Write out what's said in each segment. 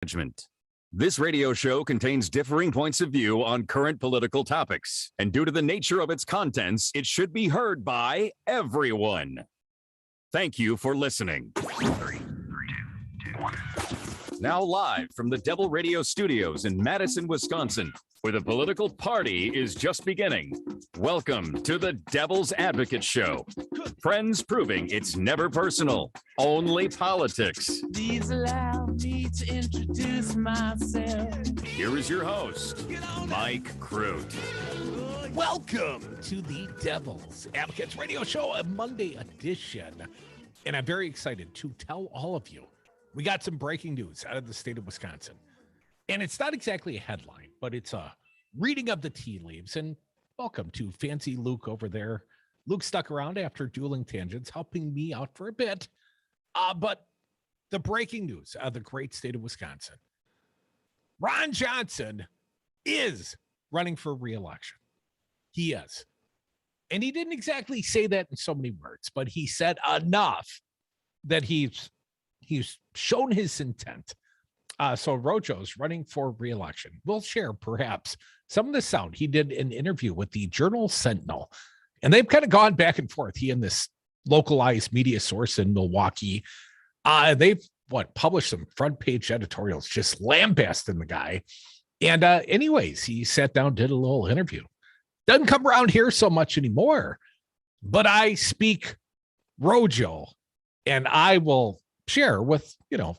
Management. This radio show contains differing points of view on current political topics, and due to the nature of its contents, it should be heard by everyone. Thank you for listening. 3, 2, 1. Now live from the Devil Radio Studios in Madison, Wisconsin, where the political party is just beginning. Welcome to the Devil's Advocate Show. Friends proving it's never personal, only politics. Please allow me to introduce myself. Here is your host, Mike Crute. Welcome to the Devil's Advocates Radio Show, a Monday edition. And I'm very excited to tell all of you, we got some breaking news out of the state of Wisconsin. And it's not exactly a headline, but it's a reading of the tea leaves. And welcome to Fancy Luke over there. Luke stuck around after dueling tangents, helping me out for a bit. But the breaking news out of the great state of Wisconsin. Ron Johnson is running for re-election. He is. And he didn't exactly say that in so many words, but he said enough that he's shown his intent. So Rojo's running for re-election. We'll share perhaps some of the sound. He did an interview with the Journal Sentinel, and they've kind of gone back and forth. He and this localized media source in Milwaukee, they've published some front page editorials just lambasting the guy. And anyways, he sat down, did a little interview. Doesn't come around here so much anymore, but I speak Rojo, and I will share with,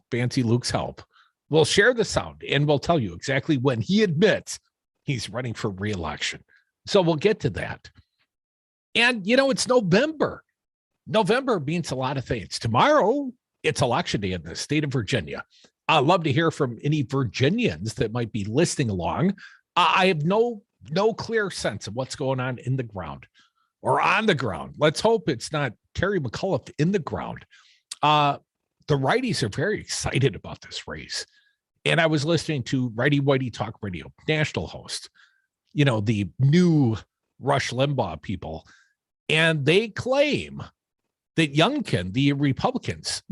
Fancy Luke's help. We'll share the sound and we'll tell you exactly when he admits he's running for re-election. So we'll get to that. And, it's November. November means a lot of things. Tomorrow, it's election day in the state of Virginia. I'd love to hear from any Virginians that might be listening along. I have no clear sense of what's going on in the ground or on the ground. Let's hope it's not Terry McAuliffe in the ground. The righties are very excited about this race. And I was listening to Righty Whitey Talk Radio, national host, the new Rush Limbaugh people. And they claim that Youngkin, the Republicans,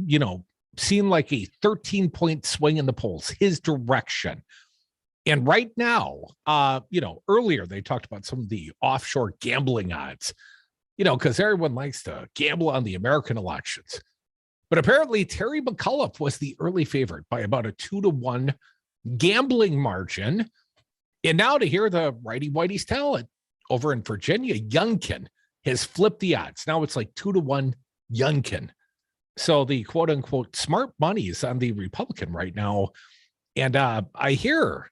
seem like a 13-point swing in the polls, his direction. And right now, earlier they talked about some of the offshore gambling odds, because everyone likes to gamble on the American elections. But apparently Terry McAuliffe was the early favorite by about a 2-1 gambling margin. And now to hear the righty whitey's talent over in Virginia, Youngkin has flipped the odds. Now it's like 2-1 Youngkin. So the quote unquote smart money is on the Republican right now. And I hear,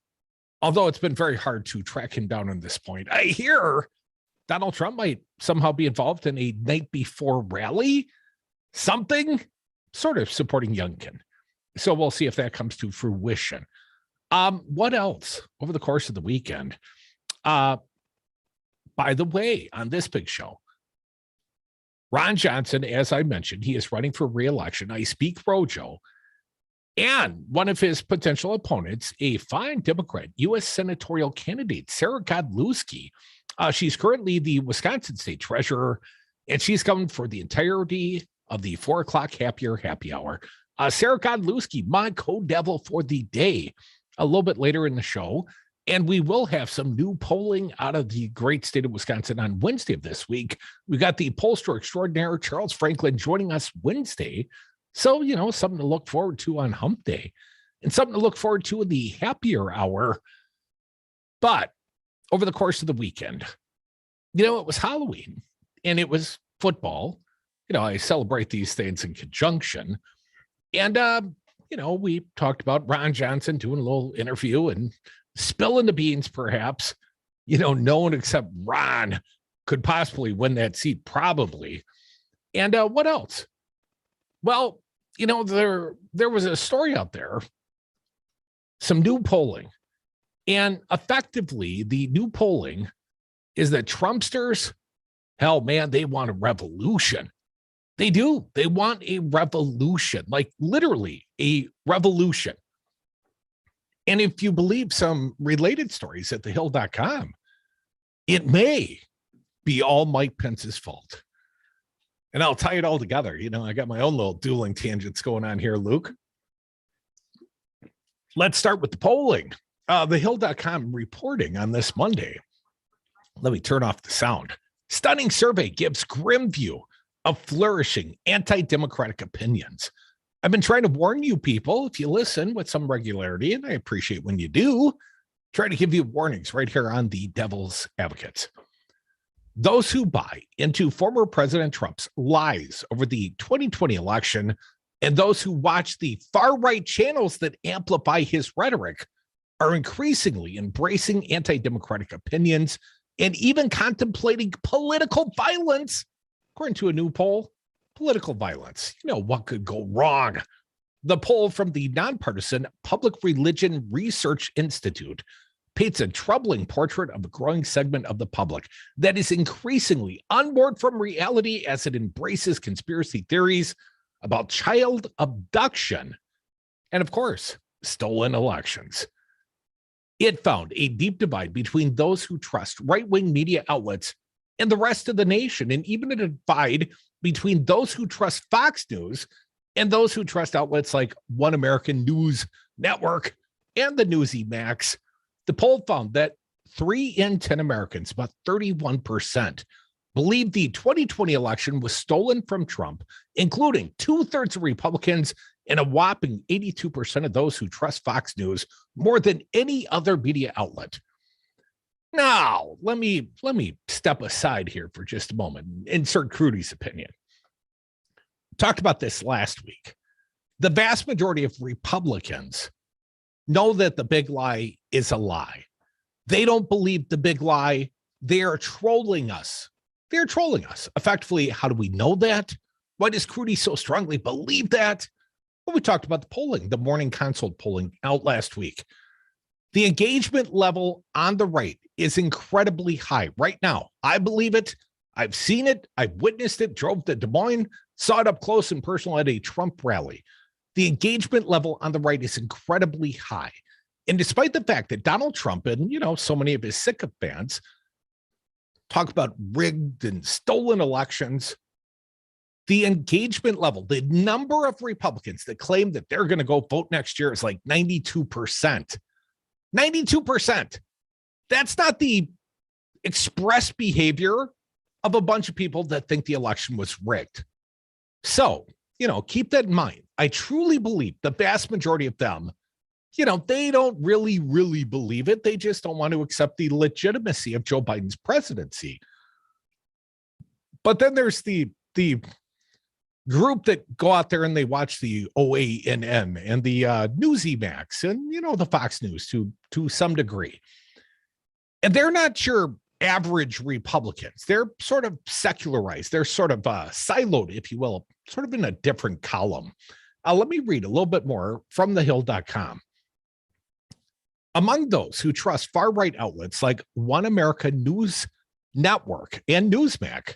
although it's been very hard to track him down on this point, I hear Donald Trump might somehow be involved in a night before rally, something sort of supporting Youngkin. So we'll see if that comes to fruition. What else over the course of the weekend? By the way, on this big show, Ron Johnson, as I mentioned, he is running for re-election. I speak Rojo. And one of his potential opponents, a fine Democrat, U.S. senatorial candidate, Sara Godlewski. She's currently the Wisconsin state treasurer, and she's coming for the entirety of the 4 o'clock happy hour. Sara Godlewski, my co-devil for the day, a little bit later in the show. And we will have some new polling out of the great state of Wisconsin on Wednesday of this week. We got the pollster extraordinaire, Charles Franklin, joining us Wednesday. So, something to look forward to on Hump Day and something to look forward to in the happier hour. But over the course of the weekend, it was Halloween and it was football. I celebrate these things in conjunction. And, we talked about Ron Johnson doing a little interview and spilling the beans, perhaps. No one except Ron could possibly win that seat, probably. And what else? Well, there was a story out there, some new polling. And effectively, the new polling is that Trumpsters, hell, man, they want a revolution. They do. They want a revolution, like literally a revolution. And if you believe some related stories at thehill.com, it may be all Mike Pence's fault. And I'll tie it all together. I got my own little dueling tangents going on here, Luke. Let's start with the polling. TheHill.com reporting on this Monday. Let me turn off the sound. Stunning survey gives grim view of flourishing anti-democratic opinions. I've been trying to warn you people, if you listen with some regularity, and I appreciate when you do, try to give you warnings right here on the Devil's Advocates. Those who buy into former President Trump's lies over the 2020 election and those who watch the far-right channels that amplify his rhetoric are increasingly embracing anti-democratic opinions and even contemplating political violence. According to a new poll, political violence. You know, what could go wrong? The poll from the nonpartisan Public Religion Research Institute paints a troubling portrait of a growing segment of the public that is increasingly unmoored from reality as it embraces conspiracy theories about child abduction and, of course, stolen elections. It found a deep divide between those who trust right-wing media outlets and the rest of the nation, and even a divide between those who trust Fox News and those who trust outlets like One American News Network and the Newsy Max. The poll found that 3 in 10 Americans, about 31%, believe the 2020 election was stolen from Trump, including 2/3 of Republicans and a whopping 82% of those who trust Fox News more than any other media outlet. Now, let me step aside here for just a moment and insert Crudy's opinion. Talked about this last week. The vast majority of Republicans know that the big lie is a lie. They don't believe the big lie. They are trolling us. They're trolling us. Effectively, how do we know that? Why does Crudy so strongly believe that? Well, we talked about the polling, the Morning Consult polling out last week. The engagement level on the right is incredibly high right now. I believe it. I've seen it. I've witnessed it, drove to Des Moines, saw it up close and personal at a Trump rally. The engagement level on the right is incredibly high. And despite the fact that Donald Trump and, so many of his sycophants talk about rigged and stolen elections, the engagement level, the number of Republicans that claim that they're going to go vote next year is like 92%. 92%. That's not the express behavior of a bunch of people that think the election was rigged. So, keep that in mind. I truly believe the vast majority of them, they don't really believe it. They just don't want to accept the legitimacy of Joe Biden's presidency. But then there's the group that go out there and they watch the OANN and the Newsy Max and, the Fox News to some degree. And they're not your average Republicans. They're sort of secularized. They're sort of siloed, if you will, sort of in a different column. Let me read a little bit more from thehill.com. Among those who trust far-right outlets like One America News Network and Newsmax,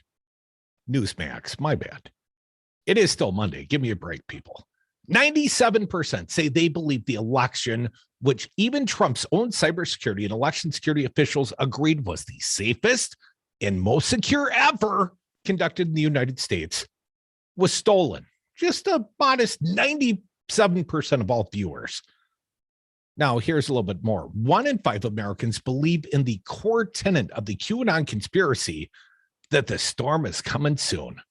my bad. It is still Monday. Give me a break, people. 97% say they believe the election, which even Trump's own cybersecurity and election security officials agreed was the safest and most secure ever conducted in the United States, was stolen. Just a modest 97% of all viewers. Now, here's a little bit more. 1 in 5 Americans believe in the core tenet of the QAnon conspiracy that the storm is coming soon,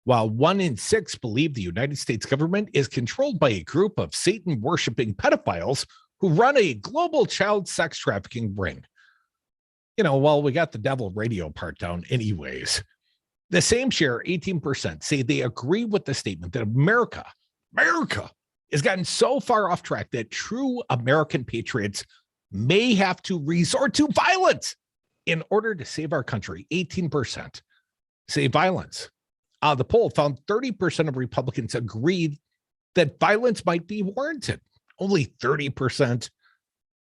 while 1 in 6 believe the United States government is controlled by a group of Satan-worshiping pedophiles who run a global child sex trafficking ring. Well, we got the devil radio part down anyways. The same share, 18%, say they agree with the statement that America has gotten so far off track that true American patriots may have to resort to violence in order to save our country. 18% say violence. The poll found 30% of Republicans agreed that violence might be warranted. Only 30%,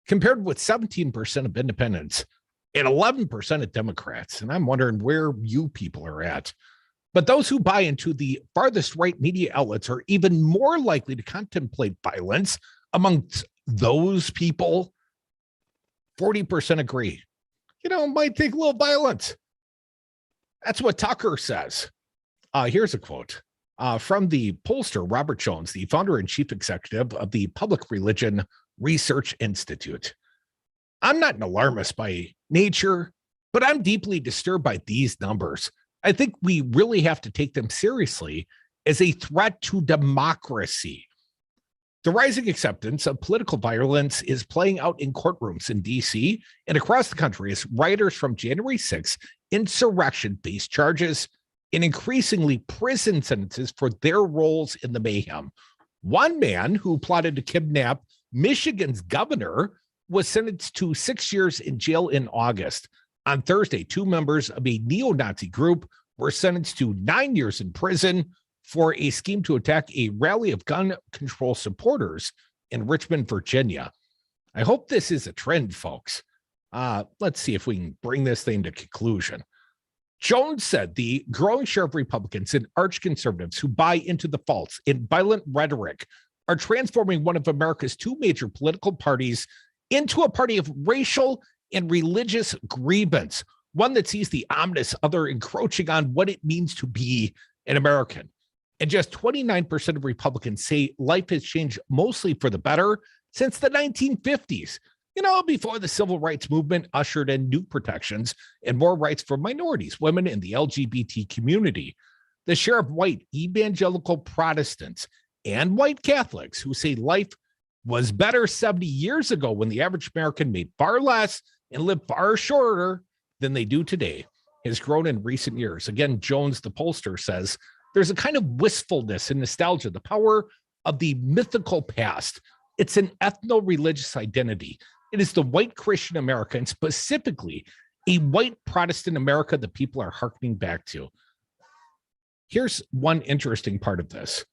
compared with 17% of independents and 11% of Democrats. And I'm wondering where you people are at. But those who buy into the farthest right media outlets are even more likely to contemplate violence. Amongst those people, 40% agree. Might take a little violence. That's what Tucker says. Here's a quote from the pollster Robert Jones, the founder and chief executive of the Public Religion Research Institute. I'm not an alarmist by nature, but I'm deeply disturbed by these numbers. I think we really have to take them seriously as a threat to democracy. The rising acceptance of political violence is playing out in courtrooms in D.C. and across the country as rioters from January 6th insurrection face charges and increasingly prison sentences for their roles in the mayhem. One man who plotted to kidnap Michigan's governor was sentenced to 6 years in jail in August. On Thursday, 2 members of a neo-Nazi group were sentenced to 9 years in prison for a scheme to attack a rally of gun control supporters in Richmond, Virginia. I hope this is a trend, folks. Let's see if we can bring this thing to conclusion. Jones said the growing share of Republicans and arch conservatives who buy into the false and violent rhetoric are transforming one of America's 2 major political parties into a party of racial and religious grievance, one that sees the ominous other encroaching on what it means to be an American. And just 29% of Republicans say life has changed mostly for the better since the 1950s. Before the civil rights movement ushered in new protections and more rights for minorities, women, and the LGBT community. The share of white evangelical Protestants and white Catholics who say life was better 70 years ago when the average American made far less and lived far shorter than they do today has grown in recent years. Again, Jones, the pollster, says there's a kind of wistfulness and nostalgia, the power of the mythical past. It's an ethno-religious identity. It is the white Christian America, and specifically a white Protestant America that people are hearkening back to. Here's one interesting part of this.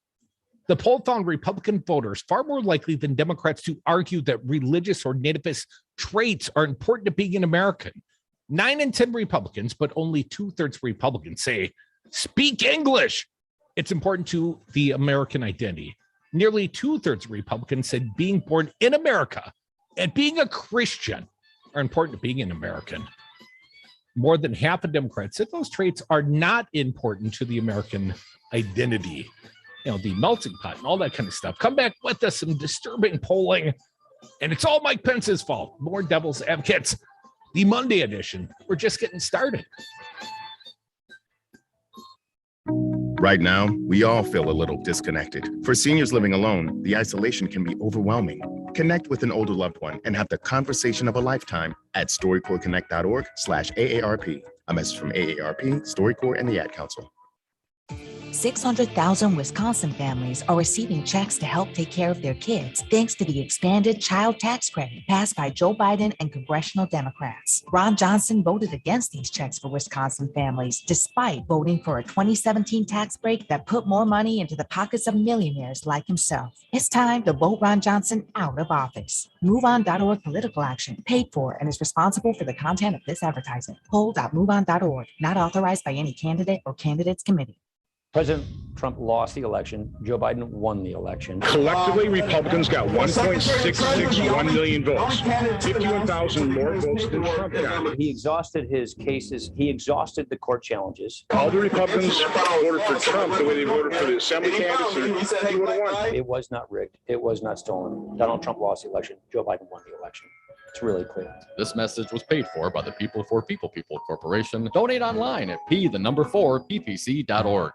The poll found Republican voters far more likely than Democrats to argue that religious or nativist traits are important to being an American. 9 in 10 Republicans, but only 2/3 Republicans say, speak English. It's important to the American identity. Nearly 2/3 Republicans said being born in America and being a Christian are important to being an American. More than half of Democrats said those traits are not important to the American identity. The melting pot and all that kind of stuff. Come back with us, some disturbing polling. And it's all Mike Pence's fault. More Devil's Advocates, the Monday edition. We're just getting started. Right now, we all feel a little disconnected. For seniors living alone, the isolation can be overwhelming. Connect with an older loved one and have the conversation of a lifetime at StoryCorpsConnect.org/AARP. A message from AARP, StoryCorps, and the Ad Council. 600,000 Wisconsin families are receiving checks to help take care of their kids thanks to the expanded child tax credit passed by Joe Biden and congressional Democrats. Ron Johnson voted against these checks for Wisconsin families, despite voting for a 2017 tax break that put more money into the pockets of millionaires like himself. It's time to vote Ron Johnson out of office. MoveOn.org political action, paid for and is responsible for the content of this advertisement. Poll.moveon.org, not authorized by any candidate or candidates committee. President Trump lost the election. Joe Biden won the election. Collectively, Republicans got 1.661 million votes, 51,000 more votes than Trump got. He exhausted his cases. He exhausted the court challenges. All the Republicans voted for Trump the way they voted for the assembly candidates. He would have won. It was not rigged. It was not stolen. Donald Trump lost the election. Joe Biden won the election. It's really clear. This message was paid for by the People for People Corporation. Donate online at p4ppc.org.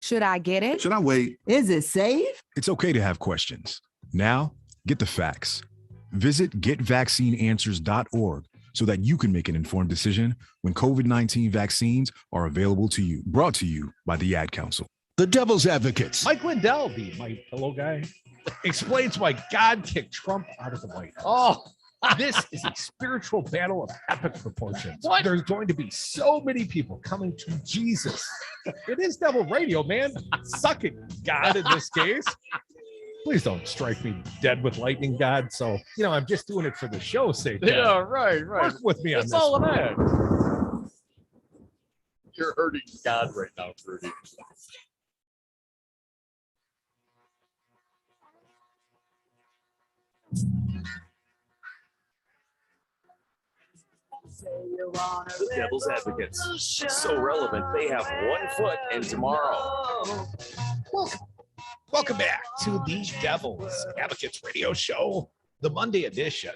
Should I get it? Should I wait? Is it safe? It's okay to have questions. Now, get the facts. Visit getvaccineanswers.org so that you can make an informed decision when COVID-19 vaccines are available to you. Brought to you by the Ad Council. The Devil's Advocates. Mike Lindell, the My Pillow guy, explains why God kicked Trump out of the White House. This is a spiritual battle of epic proportions. What? There's going to be so many people coming to Jesus. It is Devil Radio, man. Suck it, God, in this case. Please don't strike me dead with lightning, God. So, I'm just doing it for the show's sake. Yeah, right. Work with me on That's this. all it is. You're hurting God right now, Rudy. The Devil's Advocates. So relevant, they have 1 foot in tomorrow. Welcome back to the Devil's Advocates radio show. the Monday edition.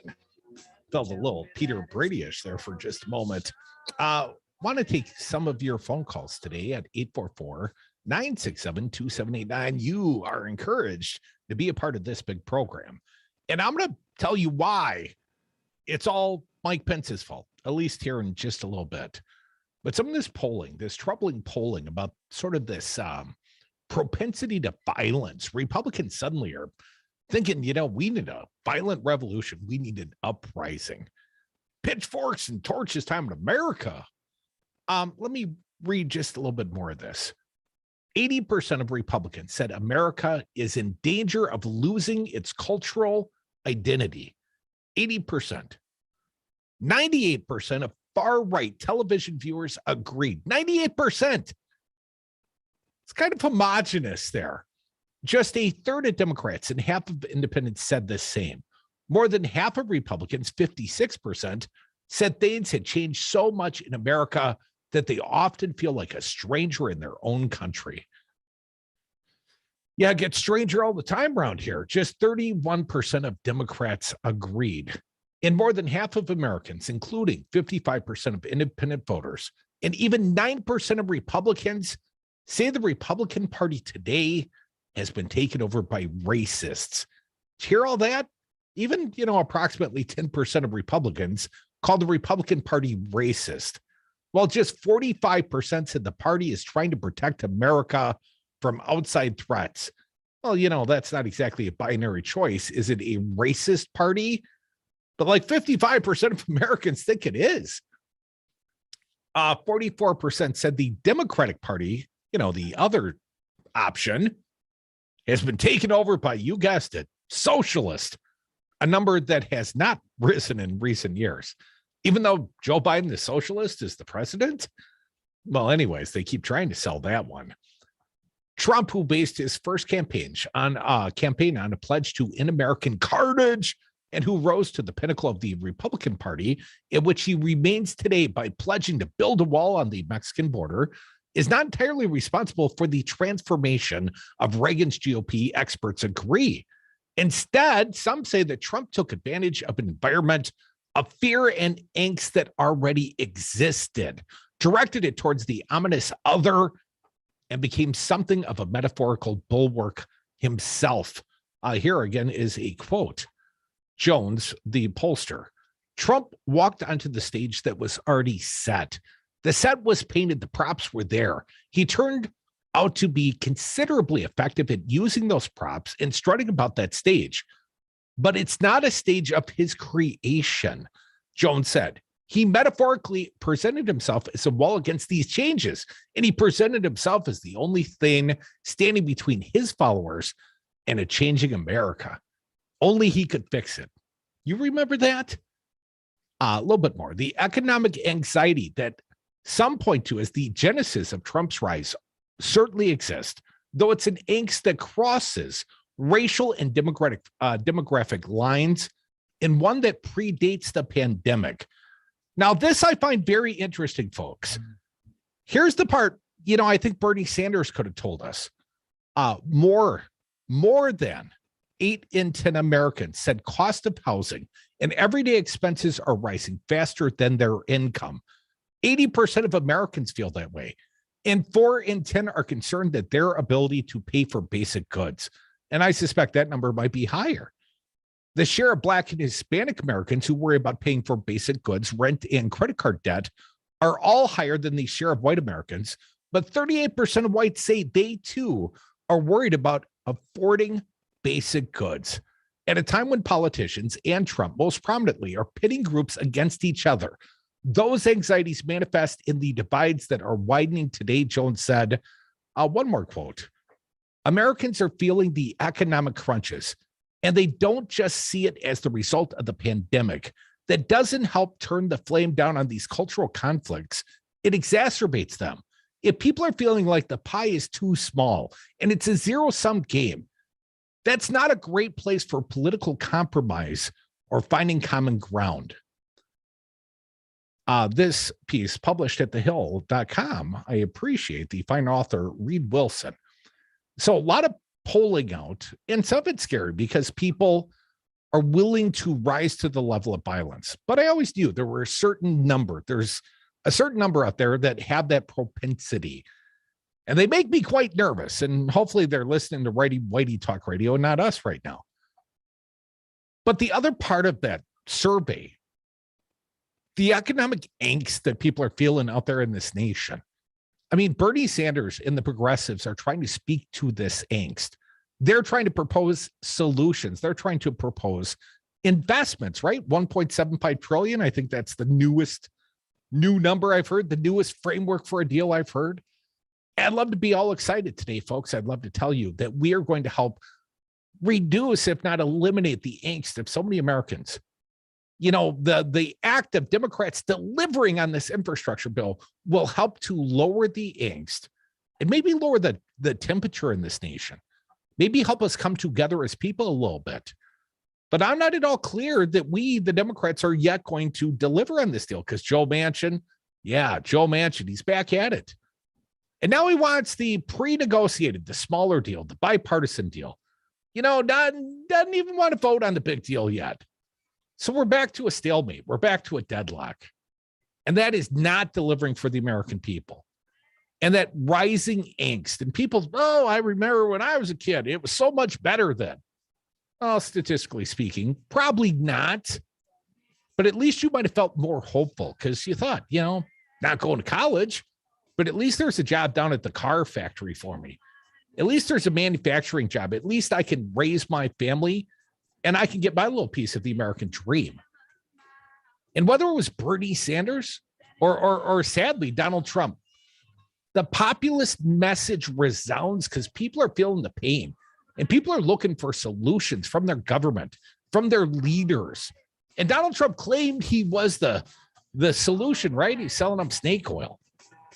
Felt a little Peter Brady-ish there for just a moment. Want to take some of your phone calls today at 844-967-2789. You are encouraged to be a part of this big program. And I'm going to tell you why it's all Mike Pence's fault, at least here in just a little bit. But some of this polling, this troubling polling about sort of this propensity to violence, Republicans suddenly are thinking, we need a violent revolution. We need an uprising. Pitchforks and torches time in America. Let me read just a little bit more of this. 80% of Republicans said America is in danger of losing its cultural identity. 80%. 98% of far-right television viewers agreed. 98%. It's kind of homogenous there. Just a third of Democrats and half of independents said the same. More than half of Republicans, 56%, said things had changed so much in America that they often feel like a stranger in their own country. Yeah, it gets stranger all the time around here. Just 31% of Democrats agreed. And more than half of Americans, including 55% of independent voters, and even 9% of Republicans, say the Republican Party today has been taken over by racists. Did you hear all that? Even, approximately 10% of Republicans call the Republican Party racist, while just 45% said the party is trying to protect America from outside threats. Well, that's not exactly a binary choice. Is it a racist party? But like 55% of Americans think it is. 44% said the Democratic Party, the other option, has been taken over by, you guessed it, socialist, a number that has not risen in recent years. Even though Joe Biden, the socialist, is the president? Well, anyways, they keep trying to sell that one. Trump, who based his first campaign on a pledge to end American carnage, and who rose to the pinnacle of the Republican Party, in which he remains today by pledging to build a wall on the Mexican border, is not entirely responsible for the transformation of Reagan's GOP, experts agree. Instead, some say that Trump took advantage of an environment of fear and angst that already existed, directed it towards the ominous other, and became something of a metaphorical bulwark himself. Here again is a quote. Jones, the pollster, Trump walked onto the stage that was already set. The set was painted, the props were there. He turned out to be considerably effective at using those props and strutting about that stage. But it's not a stage of his creation, Jones said. He metaphorically presented himself as a wall against these changes, and he presented himself as the only thing standing between his followers and a changing America. Only he could fix it. You remember that? A little bit more. The economic anxiety that some point to as the genesis of Trump's rise certainly exists, though it's an angst that crosses racial and demographic lines, and one that predates the pandemic. Now, this I find very interesting, folks. Here's the part, I think Bernie Sanders could have told us. More than 8 in 10 Americans said cost of housing and everyday expenses are rising faster than their income. 80% of Americans feel that way. And 4 in 10 are concerned that their ability to pay for basic goods. And I suspect that number might be higher. The share of Black and Hispanic Americans who worry about paying for basic goods, rent, and credit card debt are all higher than the share of white Americans. But 38% of whites say they too are worried about affording basic goods at a time when politicians and Trump most prominently are pitting groups against each other. Those anxieties manifest in the divides that are widening today, Jones said. One more quote. Americans are feeling the economic crunches, and they don't just see it as the result of the pandemic. That doesn't help turn the flame down on these cultural conflicts. It exacerbates them. If people are feeling like the pie is too small and it's a zero-sum game, that's not a great place for political compromise or finding common ground. This piece published at thehill.com. I appreciate the fine author, Reed Wilson. So a lot of polling out, and some of it's scary because people are willing to rise to the level of violence. But I always knew there were a certain number. There's a certain number out there that have that propensity. And they make me quite nervous. And hopefully they're listening to Righty Whitey Talk Radio and not us right now. But the other part of that survey, the economic angst that people are feeling out there in this nation. I mean, Bernie Sanders and the progressives are trying to speak to this angst. They're trying to propose solutions. They're trying to propose investments, right? 1.75 trillion. I think that's the new number I've heard, the newest framework for a deal I've heard. I'd love to be all excited today, folks. I'd love to tell you that we are going to help reduce, if not eliminate, the angst of so many Americans. You know, the act of Democrats delivering on this infrastructure bill will help to lower the angst and maybe lower the temperature in this nation. Maybe help us come together as people a little bit. But I'm not at all clear that we, the Democrats, are yet going to deliver on this deal because Joe Manchin, he's back at it. And now he wants the pre-negotiated, the smaller deal, the bipartisan deal. You know, doesn't even want to vote on the big deal yet. So we're back to a stalemate. We're back to a deadlock. And that is not delivering for the American people. And that rising angst and people, I remember when I was a kid, it was so much better then. Well, statistically speaking, probably not. But at least you might have felt more hopeful because you thought, not going to college, but at least there's a job down at the car factory for me. At least there's a manufacturing job. At least I can raise my family and I can get my little piece of the American dream. And whether it was Bernie Sanders or sadly, Donald Trump, the populist message resounds because people are feeling the pain and people are looking for solutions from their government, from their leaders. And Donald Trump claimed he was the solution, right? He's selling them snake oil.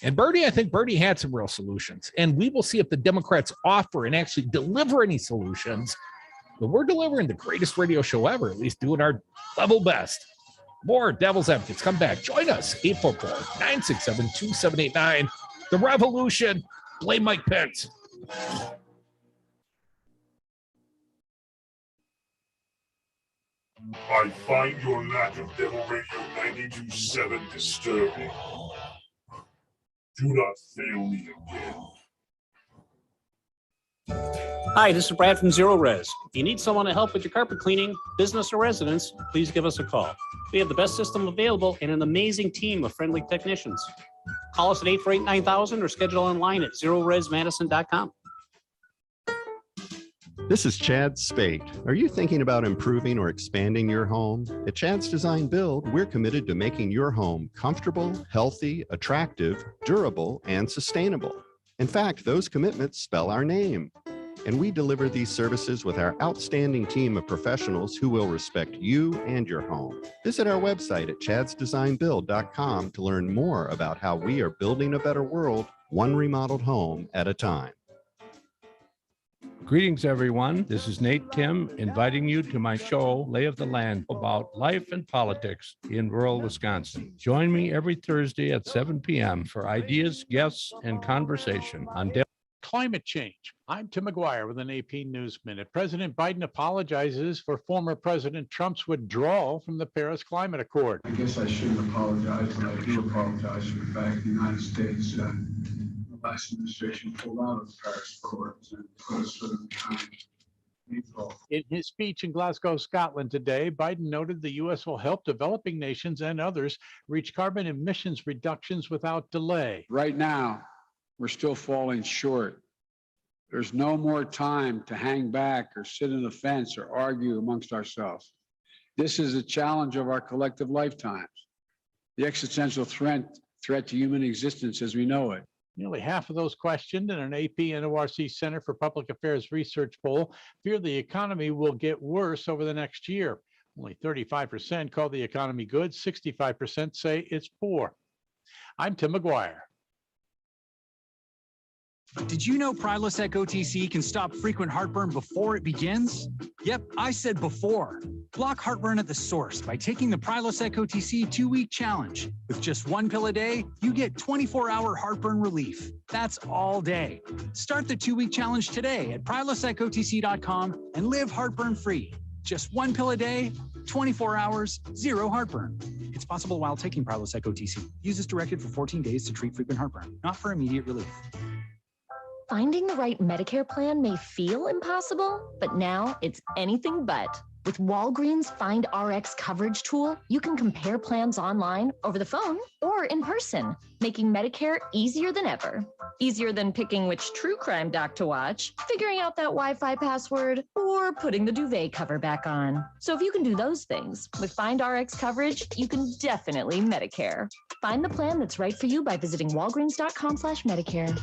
And I think Bernie had some real solutions. And we will see if the Democrats offer and actually deliver any solutions. But we're delivering the greatest radio show ever, at least doing our level best. More Devil's Advocates. Come back. Join us. 844-967-2789. The revolution. Blame Mike Pence. I find your lack of Devil Radio 92.7 disturbing. Do not fail me again. Hi, this is Brad from Zero Res. If you need someone to help with your carpet cleaning, business or residence, please give us a call. We have the best system available and an amazing team of friendly technicians. Call us at 848-9000 or schedule online at zeroresmadison.com. This is Chad Spate. Are you thinking about improving or expanding your home? At Chad's Design Build, we're committed to making your home comfortable, healthy, attractive, durable, and sustainable. In fact, those commitments spell our name. And we deliver these services with our outstanding team of professionals who will respect you and your home. Visit our website at chadsdesignbuild.com to learn more about how we are building a better world, one remodeled home at a time. Greetings, everyone. This is Nate Tim inviting you to my show, Lay of the Land, about life and politics in rural Wisconsin. Join me every Thursday at 7 p.m. for ideas, guests, and conversation on climate change. I'm Tim McGuire with an AP News Minute. President Biden apologizes for former President Trump's withdrawal from the Paris Climate Accord. I guess I shouldn't apologize, but I do apologize for the fact the United States, the last administration pulled out of the Paris Accord and put us behind. In his speech in Glasgow, Scotland today, Biden noted the U.S. will help developing nations and others reach carbon emissions reductions without delay. Right now, we're still falling short. There's no more time to hang back or sit on the fence or argue amongst ourselves. This is a challenge of our collective lifetimes, the existential threat to human existence as we know it. Nearly half of those questioned in an AP NORC Center for Public Affairs research poll fear the economy will get worse over the next year. Only 35% call the economy good, 65% say it's poor. I'm Tim McGuire. Did you know Prilosec OTC can stop frequent heartburn before it begins? Yep, I said before. Block heartburn at the source by taking the Prilosec OTC 2-week challenge. With just one pill a day, you get 24-hour heartburn relief. That's all day. Start the 2-week challenge today at prilosecotc.com and live heartburn free. Just 1 pill a day, 24 hours, zero heartburn. It's possible while taking Prilosec OTC. Use as directed for 14 days to treat frequent heartburn, not for immediate relief. Finding the right Medicare plan may feel impossible, but now it's anything but. With Walgreens Find RX coverage tool, you can compare plans online, over the phone, or in person, making Medicare easier than ever. Easier than picking which true crime doc to watch, figuring out that Wi-Fi password, or putting the duvet cover back on. So if you can do those things, with Find RX coverage, you can definitely Medicare. Find the plan that's right for you by visiting walgreens.com/Medicare.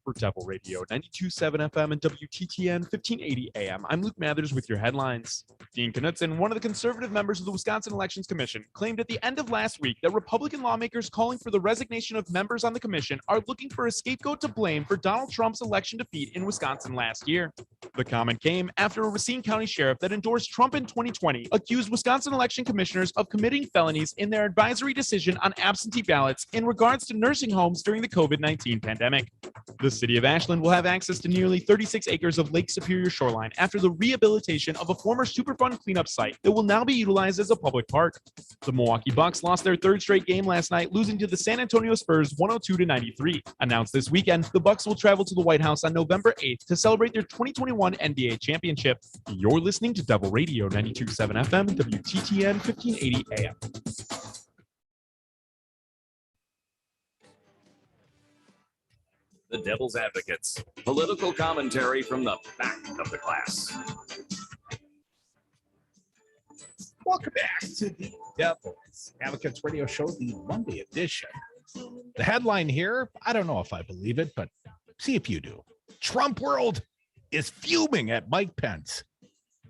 For Devil Radio 92.7 FM and WTTN 1580 AM, I'm Luke Mathers with your headlines. Dean Knudsen, one of the conservative members of the Wisconsin Elections Commission, claimed at the end of last week that Republican lawmakers calling for the resignation of members on the commission are looking for a scapegoat to blame for Donald Trump's election defeat in Wisconsin last year. The comment came after a Racine County sheriff that endorsed Trump in 2020 accused Wisconsin election commissioners of committing felonies in their advisory decision on absentee ballots in regards to nursing homes during the COVID-19 pandemic. The city of Ashland will have access to nearly 36 acres of Lake Superior shoreline after the rehabilitation of a former Superfund cleanup site that will now be utilized as a public park. The Milwaukee Bucks lost their third straight game last night, losing to the San Antonio Spurs 102-93. Announced this weekend, the Bucks will travel to the White House on November 8th to celebrate their 2021 NBA championship. You're listening to Devil Radio 92.7 FM, WTTN 1580 AM. The Devil's Advocates, political commentary from the back of the class. Welcome back to the Devil's Advocates Radio Show, the Monday edition. The headline here, I don't know if I believe it, but see if you do. Trump world is fuming at Mike Pence.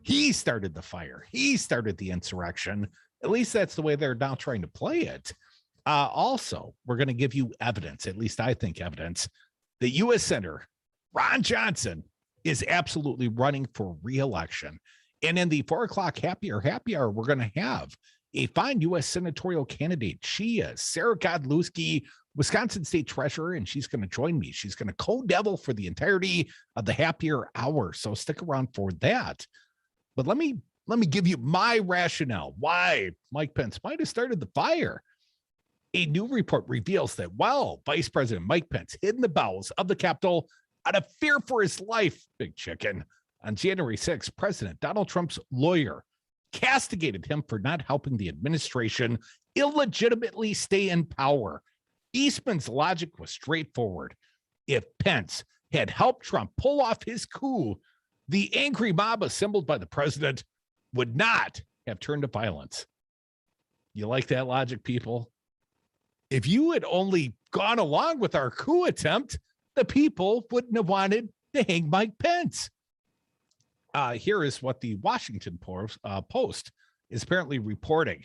He started the fire. He started the insurrection. At least that's the way they're now trying to play it. Also, we're going to give you evidence, at least I think evidence, the U.S. Senator Ron Johnson is absolutely running for re-election. And in the 4 o'clock happy hour, we're going to have a fine U.S. senatorial candidate. She is Sara Godlewski, Wisconsin State Treasurer, and she's going to join me. She's going to co-devil for the entirety of the happier hour. So stick around for that. But let me give you my rationale why Mike Pence might have started the fire. A new report reveals that while Vice President Mike Pence hid in the bowels of the Capitol out of fear for his life, big chicken, on January 6th, President Donald Trump's lawyer castigated him for not helping the administration illegitimately stay in power. Eastman's logic was straightforward. If Pence had helped Trump pull off his coup, the angry mob assembled by the president would not have turned to violence. You like that logic, people? If you had only gone along with our coup attempt, the people wouldn't have wanted to hang Mike Pence. Here is what the Washington Post is apparently reporting.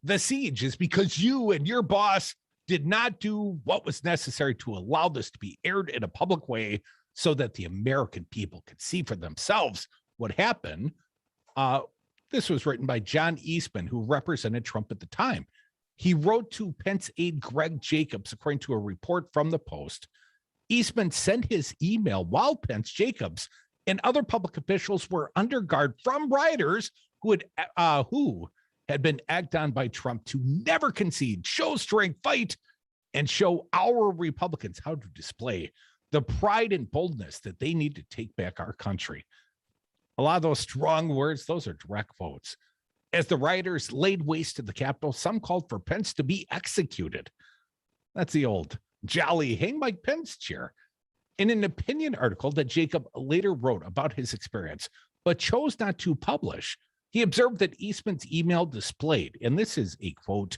The siege is because you and your boss did not do what was necessary to allow this to be aired in a public way so that the American people could see for themselves what happened. This was written by John Eastman, who represented Trump at the time. He wrote to Pence aide Greg Jacobs, according to a report from the Post. Eastman sent his email while Pence, Jacobs, and other public officials were under guard from rioters who had been egged on by Trump to never concede, show strength, fight, and show our Republicans how to display the pride and boldness that they need to take back our country. A lot of those strong words, those are direct quotes. As the rioters laid waste to the Capitol, some called for Pence to be executed. That's the old jolly hang Mike Pence cheer. In an opinion article that Jacob later wrote about his experience, but chose not to publish, he observed that Eastman's email displayed, and this is a quote,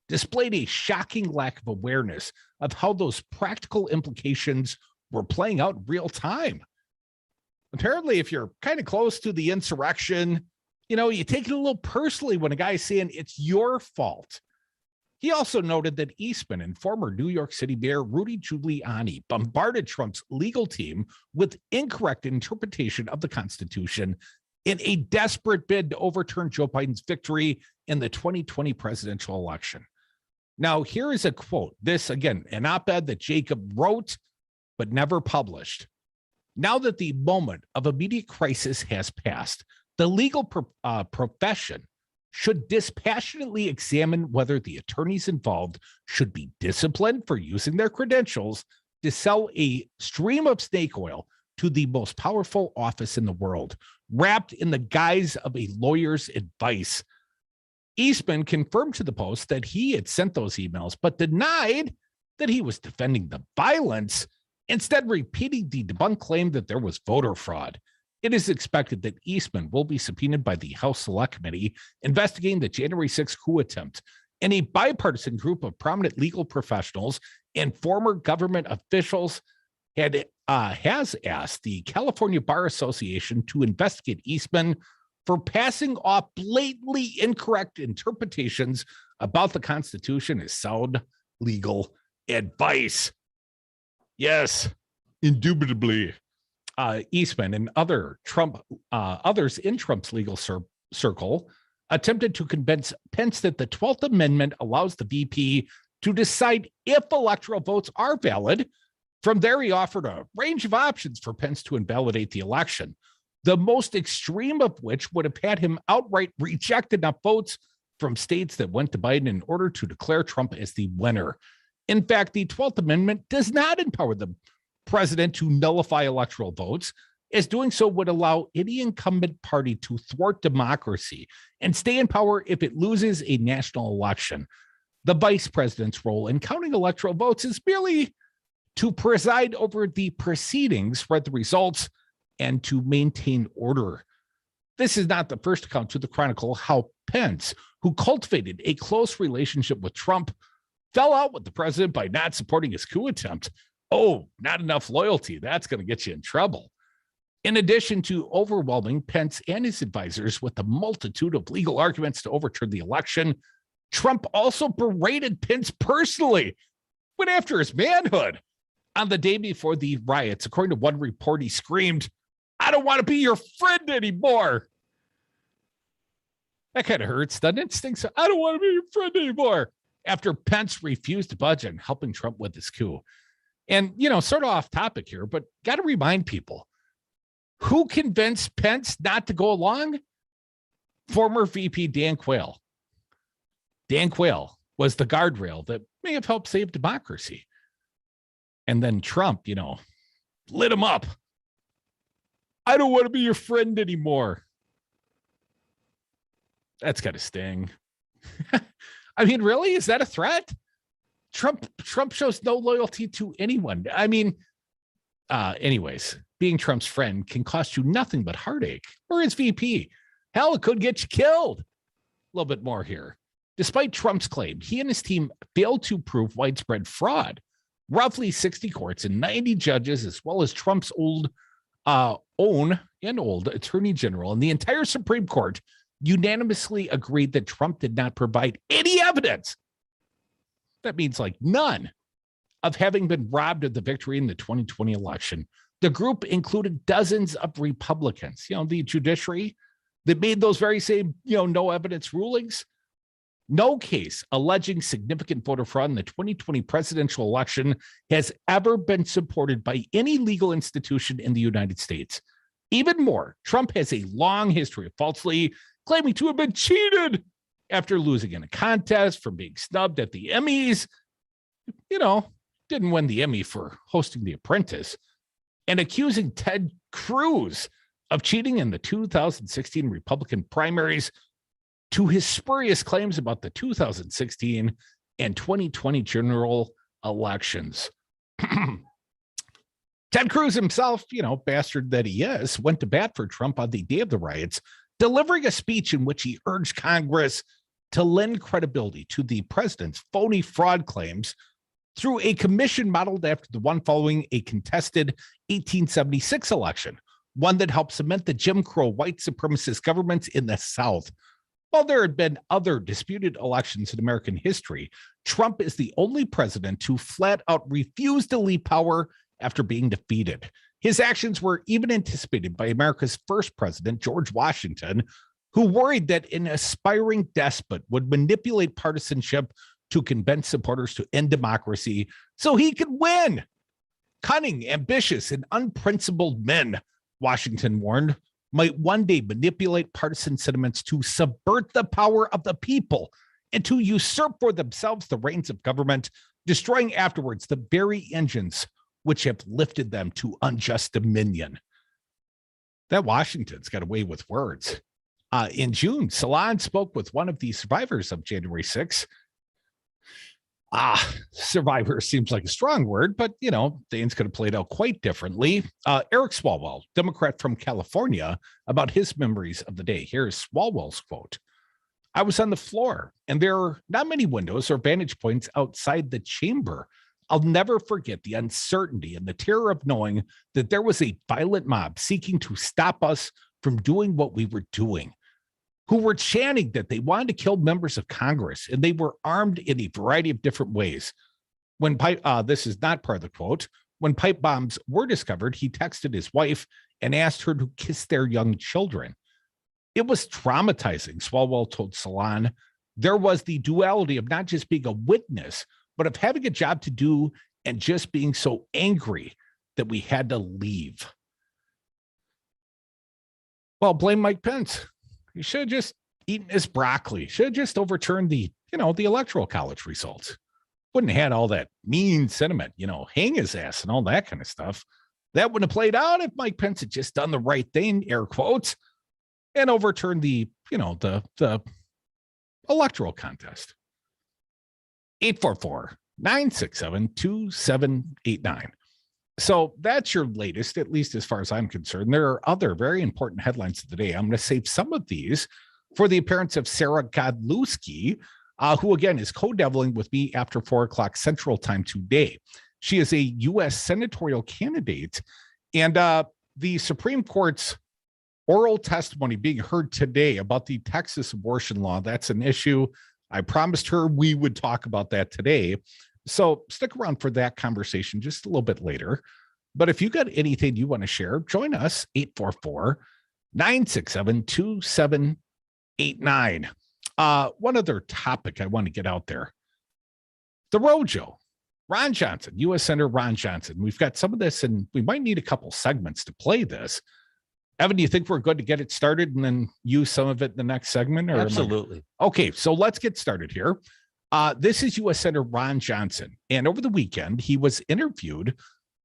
displayed a shocking lack of awareness of how those practical implications were playing out real time. Apparently, if you're kind of close to the insurrection, you take it a little personally when a guy's saying it's your fault. He also noted that Eastman and former New York City Mayor Rudy Giuliani bombarded Trump's legal team with incorrect interpretation of the Constitution in a desperate bid to overturn Joe Biden's victory in the 2020 presidential election. Now, here is a quote. This, again, an op-ed that Jacob wrote but never published. Now that the moment of immediate crisis has passed, the legal profession should dispassionately examine whether the attorneys involved should be disciplined for using their credentials to sell a stream of snake oil to the most powerful office in the world, wrapped in the guise of a lawyer's advice. Eastman confirmed to the Post that he had sent those emails, but denied that he was defending the violence, instead repeating the debunked claim that there was voter fraud. It is expected that Eastman will be subpoenaed by the House Select Committee investigating the January 6th coup attempt, and a bipartisan group of prominent legal professionals and former government officials has asked the California Bar Association to investigate Eastman for passing off blatantly incorrect interpretations about the Constitution as sound legal advice. Yes, indubitably. Eastman and others in Trump's legal circle attempted to convince Pence that the 12th Amendment allows the VP to decide if electoral votes are valid. From there, he offered a range of options for Pence to invalidate the election, the most extreme of which would have had him outright reject enough votes from states that went to Biden in order to declare Trump as the winner. In fact, the 12th Amendment does not empower the president to nullify electoral votes, as doing so would allow any incumbent party to thwart democracy and stay in power if it loses a national election. The vice president's role in counting electoral votes is merely to preside over the proceedings, spread the results, and to maintain order. This is not the first account to the Chronicle how Pence, who cultivated a close relationship with Trump, fell out with the president by not supporting his coup attempt. Oh, not enough loyalty. That's going to get you in trouble. In addition to overwhelming Pence and his advisors with a multitude of legal arguments to overturn the election, Trump also berated Pence personally, went after his manhood. On the day before the riots, according to one report, he screamed, "I don't want to be your friend anymore." That kind of hurts, doesn't it? Stinks. I don't want to be your friend anymore. After Pence refused to budge on helping Trump with his coup. And, sort of off topic here, but got to remind people, who convinced Pence not to go along? Former VP Dan Quayle. Dan Quayle was the guardrail that may have helped save democracy. And then Trump, lit him up. I don't want to be your friend anymore. That's got to sting. I mean, really? Is that a threat? Trump shows no loyalty to anyone. I mean, anyways, being Trump's friend can cost you nothing but heartache, or his VP. Hell, it could get you killed. A little bit more here. Despite Trump's claim, he and his team failed to prove widespread fraud. Roughly 60 courts and 90 judges, as well as Trump's old attorney general and the entire Supreme Court unanimously agreed that Trump did not provide any evidence. That means none of having been robbed of the victory in the 2020 election. The group included dozens of Republicans, the judiciary that made those very same, no evidence rulings. No case alleging significant voter fraud in the 2020 presidential election has ever been supported by any legal institution in the United States. Even more, Trump has a long history of falsely claiming to have been cheated after losing in a contest, from being snubbed at the Emmys, didn't win the Emmy for hosting The Apprentice, and accusing Ted Cruz of cheating in the 2016 Republican primaries, to his spurious claims about the 2016 and 2020 general elections. Ted Cruz himself, bastard that he is, went to bat for Trump on the day of the riots, delivering a speech in which he urged Congress to lend credibility to the president's phony fraud claims through a commission modeled after the one following a contested 1876 election, one that helped cement the Jim Crow white supremacist governments in the South. While there had been other disputed elections in American history, Trump is the only president to flat out refuse to leave power after being defeated. His actions were even anticipated by America's first president, George Washington, who worried that an aspiring despot would manipulate partisanship to convince supporters to end democracy so he could win. Cunning, ambitious, and unprincipled men, Washington warned, might one day manipulate partisan sentiments to subvert the power of the people and to usurp for themselves the reins of government, destroying afterwards the very engines which have lifted them to unjust dominion. That Washington's got away with words. In June, Salon spoke with one of the survivors of January 6th. Survivor seems like a strong word, but, things could have played out quite differently. Eric Swalwell, Democrat from California, about his memories of the day. Here's Swalwell's quote. I was on the floor, and there are not many windows or vantage points outside the chamber. I'll never forget the uncertainty and the terror of knowing that there was a violent mob seeking to stop us from doing what we were doing, who were chanting that they wanted to kill members of Congress, and they were armed in a variety of different ways. When this is not part of the quote. When pipe bombs were discovered, he texted his wife and asked her to kiss their young children. It was traumatizing, Swalwell told Salon. There was the duality of not just being a witness, but of having a job to do and just being so angry that we had to leave. Well, blame Mike Pence. He should have just eaten his broccoli. Should have just overturned the electoral college results. Wouldn't have had all that mean sentiment, hang his ass and all that kind of stuff. That wouldn't have played out if Mike Pence had just done the right thing, air quotes, and overturned the electoral contest. 844-967-2789. So that's your latest, at least as far as I'm concerned. There are other very important headlines of the day. I'm going to save some of these for the appearance of Sara Godlewski, who, again, is co-deviling with me after 4 o'clock Central Time today. She is a U.S. senatorial candidate, and the Supreme Court's oral testimony being heard today about the Texas abortion law, that's an issue. I promised her we would talk about that today. So stick around for that conversation just a little bit later. But if you got anything you want to share, join us, 844-967-2789. One other topic I want to get out there. The Rojo, Ron Johnson, U.S. Senator Ron Johnson. We've got some of this, and we might need a couple segments to play this. Evan, do you think we're good to get it started and then use some of it in the next segment? Or absolutely. Okay, so let's get started here. This is U.S. Senator Ron Johnson. And over the weekend, he was interviewed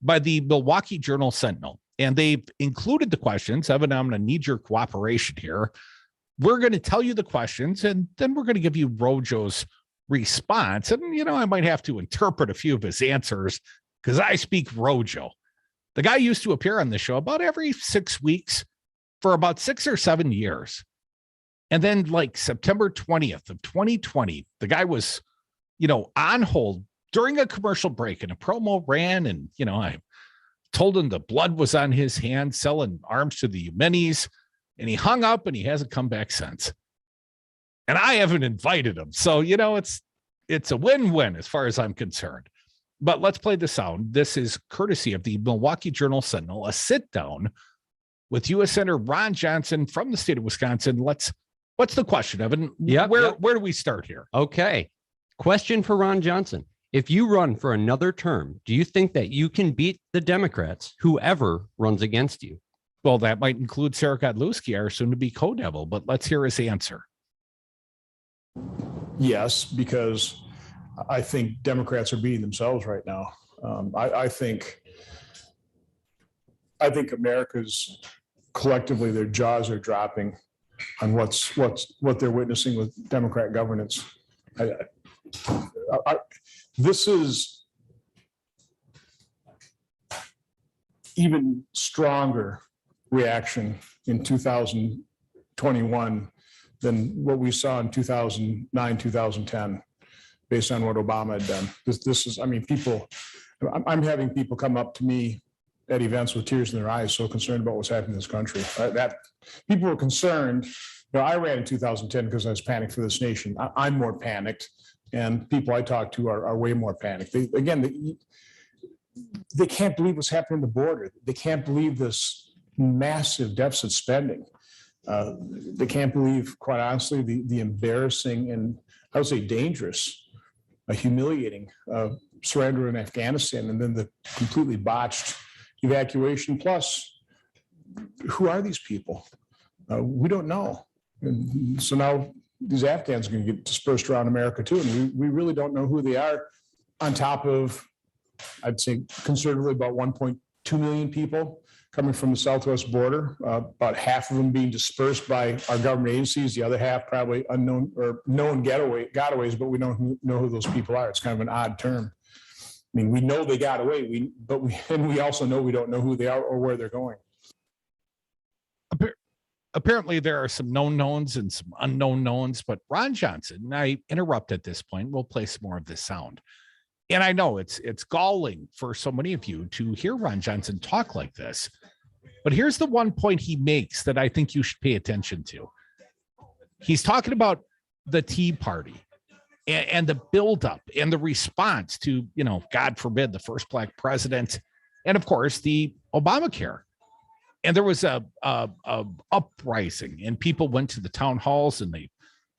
by the Milwaukee Journal-Sentinel. And they've included the questions. Evan, I'm going to need your cooperation here. We're going to tell you the questions, and then we're going to give you Rojo's response. And, I might have to interpret a few of his answers because I speak Rojo. The guy used to appear on the show about every 6 weeks for about 6 or 7 years. And then like September 20th of 2020, the guy was, on hold during a commercial break, and a promo ran. And, I told him the blood was on his hands, selling arms to the Yemenis, and he hung up and he hasn't come back since. And I haven't invited him. So, it's a win-win as far as I'm concerned. But let's play the sound. This is courtesy of the Milwaukee Journal-Sentinel, a sit-down with U.S. Senator Ron Johnson from the state of Wisconsin. What's the question, Evan? Where do we start here? Okay. Question for Ron Johnson. If you run for another term, do you think that you can beat the Democrats, whoever runs against you? Well, that might include Sara Godlewski, our soon-to-be co-devil, but let's hear his answer. Yes, because I think Democrats are beating themselves right now. I think America's collectively, their jaws are dropping on what they're witnessing with Democrat governance. This is even stronger reaction in 2021 than what we saw in 2009, 2010. Based on what Obama had done. This is, people, I'm having people come up to me at events with tears in their eyes, so concerned about what's happening in this country. That people were concerned. I ran in 2010 because I was panicked for this nation. I'm more panicked, and people I talk to are way more panicked. They can't believe what's happening at the border. They can't believe this massive deficit spending. They can't believe, quite honestly, the embarrassing and I would say dangerous, humiliating surrender in Afghanistan and then the completely botched evacuation. Plus, who are these people? We don't know. And so now these Afghans are going to get dispersed around America too. And we really don't know who they are, on top of, I'd say conservatively, about 1.2 million people coming from the southwest border, about half of them being dispersed by our government agencies, the other half probably unknown or known gotaways, but we don't know who those people are. It's kind of an odd term. I mean, we know they got away, but we also know we don't know who they are or where they're going. Apparently there are some known knowns and some unknown knowns, but Ron Johnson, and I interrupt at this point, we'll play some more of this sound. And I know it's galling for so many of you to hear Ron Johnson talk like this, but here's the one point he makes that I think you should pay attention to. He's talking about the Tea Party and the buildup and the response to, God forbid, the first black president, and of course the Obamacare. And there was a uprising, and people went to the town halls and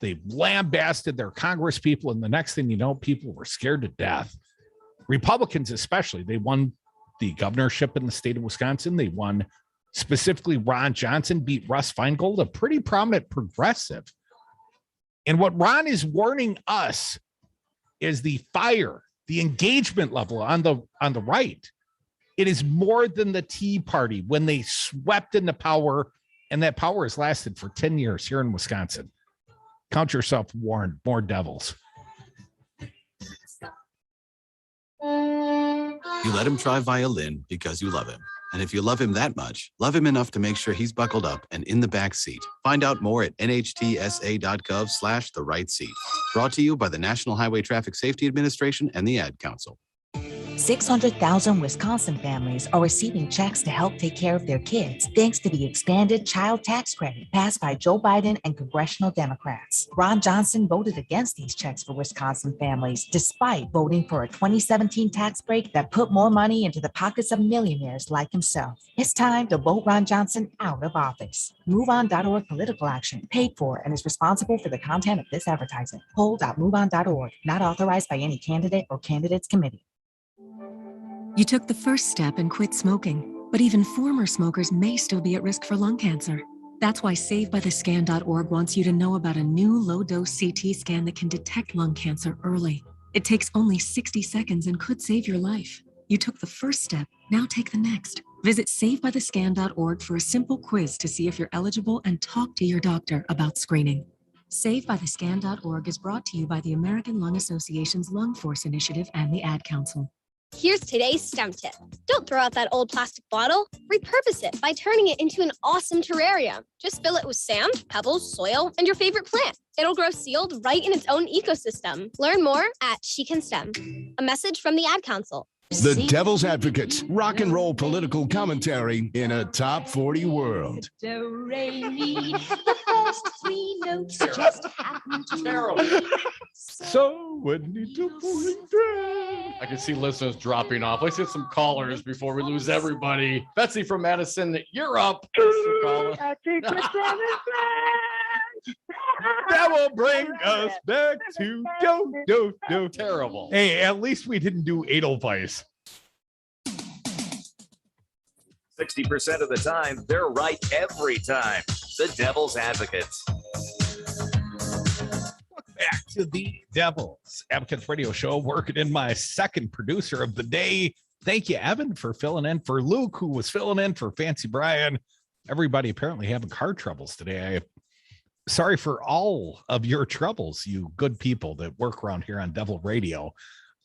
they lambasted their Congress people. And the next thing you know, people were scared to death. Republicans, especially, they won the governorship in the state of Wisconsin. They won, specifically Ron Johnson beat Russ Feingold, a pretty prominent progressive. And what Ron is warning us is the fire, the engagement level on the right. It is more than the Tea Party when they swept into power, and that power has lasted for 10 years here in Wisconsin. Count yourself warned, more devils. You let him try violin because you love him. And if you love him that much, love him enough to make sure he's buckled up and in the back seat. Find out more at nhtsa.gov/the right seat. Brought to you by the National Highway Traffic Safety Administration and the Ad Council. 600,000 Wisconsin families are receiving checks to help take care of their kids, thanks to the expanded child tax credit passed by Joe Biden and congressional Democrats. Ron Johnson voted against these checks for Wisconsin families, despite voting for a 2017 tax break that put more money into the pockets of millionaires like himself. It's time to vote Ron Johnson out of office. MoveOn.org political action, paid for and is responsible for the content of this advertising. Poll.moveon.org, not authorized by any candidate or candidates committee. You took the first step and quit smoking, but even former smokers may still be at risk for lung cancer. That's why SaveByTheScan.org wants you to know about a new low-dose CT scan that can detect lung cancer early. It takes only 60 seconds and could save your life. You took the first step, now take the next. Visit SaveByTheScan.org for a simple quiz to see if you're eligible and talk to your doctor about screening. SaveByTheScan.org is brought to you by the American Lung Association's Lung Force Initiative and the Ad Council. Here's today's STEM tip. Don't throw out that old plastic bottle. Repurpose it by turning it into an awesome terrarium. Just fill it with sand, pebbles, soil, and your favorite plant. It'll grow sealed right in its own ecosystem. Learn more at She Can STEM. A message from the Ad Council. The Devil's Advocates, rock and roll political commentary in a top 40 world. Do, re, mi, the first three notes just happen to Terrible. So many doubling drag. I can see listeners dropping off. Let's get some callers before we lose everybody. Betsy from Madison, you're up. That will bring us back to do. Terrible. Hey, at least we didn't do Edelweiss. 60% of the time, they're right every time. The Devil's Advocates. Welcome back to the Devil's Advocates radio show. Working in my second producer of the day. Thank you, Evan, for filling in for Luke, who was filling in for Fancy Brian. Everybody apparently having car troubles today. Sorry for all of your troubles, you good people that work around here on Devil Radio.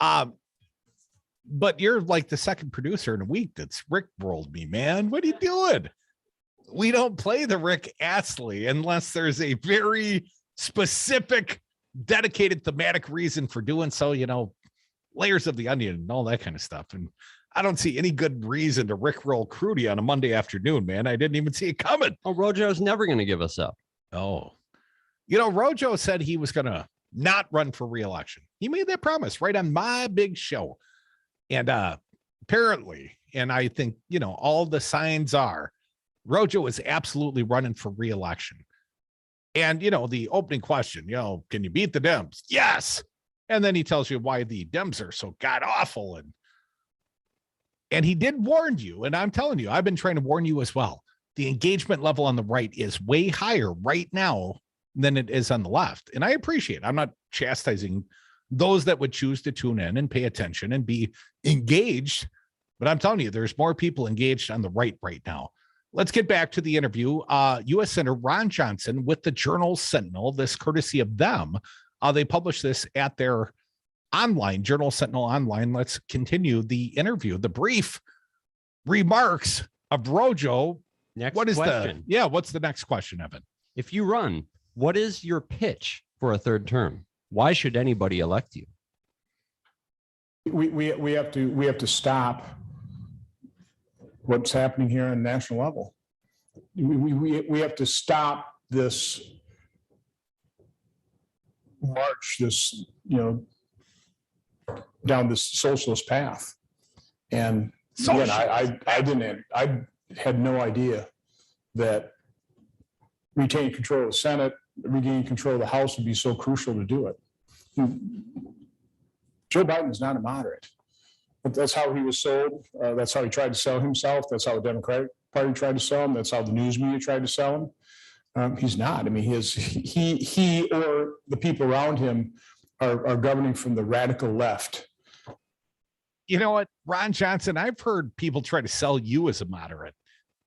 But you're like the second producer in a week that's Rick rolled me, man. What are you doing? We don't play the Rick Astley unless there's a very specific, dedicated thematic reason for doing so, layers of the onion and all that kind of stuff. And I don't see any good reason to Rick roll Crudy on a Monday afternoon, man. I didn't even see it coming. Oh, Rojo's never going to give us up. Oh, Rojo said he was going to not run for re-election. He made that promise right on my big show. And apparently, and I think, all the signs are, Rojo is absolutely running for re-election. And, the opening question, can you beat the Dems? Yes. And then he tells you why the Dems are so god awful. And he did warn you. And I'm telling you, I've been trying to warn you as well. The engagement level on the right is way higher right now than it is on the left. And I appreciate it. I'm not chastising those that would choose to tune in and pay attention and be engaged. But I'm telling you, there's more people engaged on the right now. Let's get back to the interview. U.S. Senator Ron Johnson with the Journal Sentinel, this courtesy of them. They published this at their online, Journal Sentinel online. Let's continue the interview, the brief remarks of Rojo. Next What is question. what's the next question, Evan? If you run, what is your pitch for a third term? Why should anybody elect you? We have to stop what's happening here on a national level. We have to stop this march, this, down this socialist path. And again, I had no idea that retaining control of the Senate, regaining control of the House would be so crucial to do it. Joe Biden is not a moderate. But that's how he was sold. That's how he tried to sell himself. That's how the Democratic Party tried to sell him. That's how the news media tried to sell him. He's not. I mean, he or the people around him are governing from the radical left. You know what, Ron Johnson, I've heard people try to sell you as a moderate,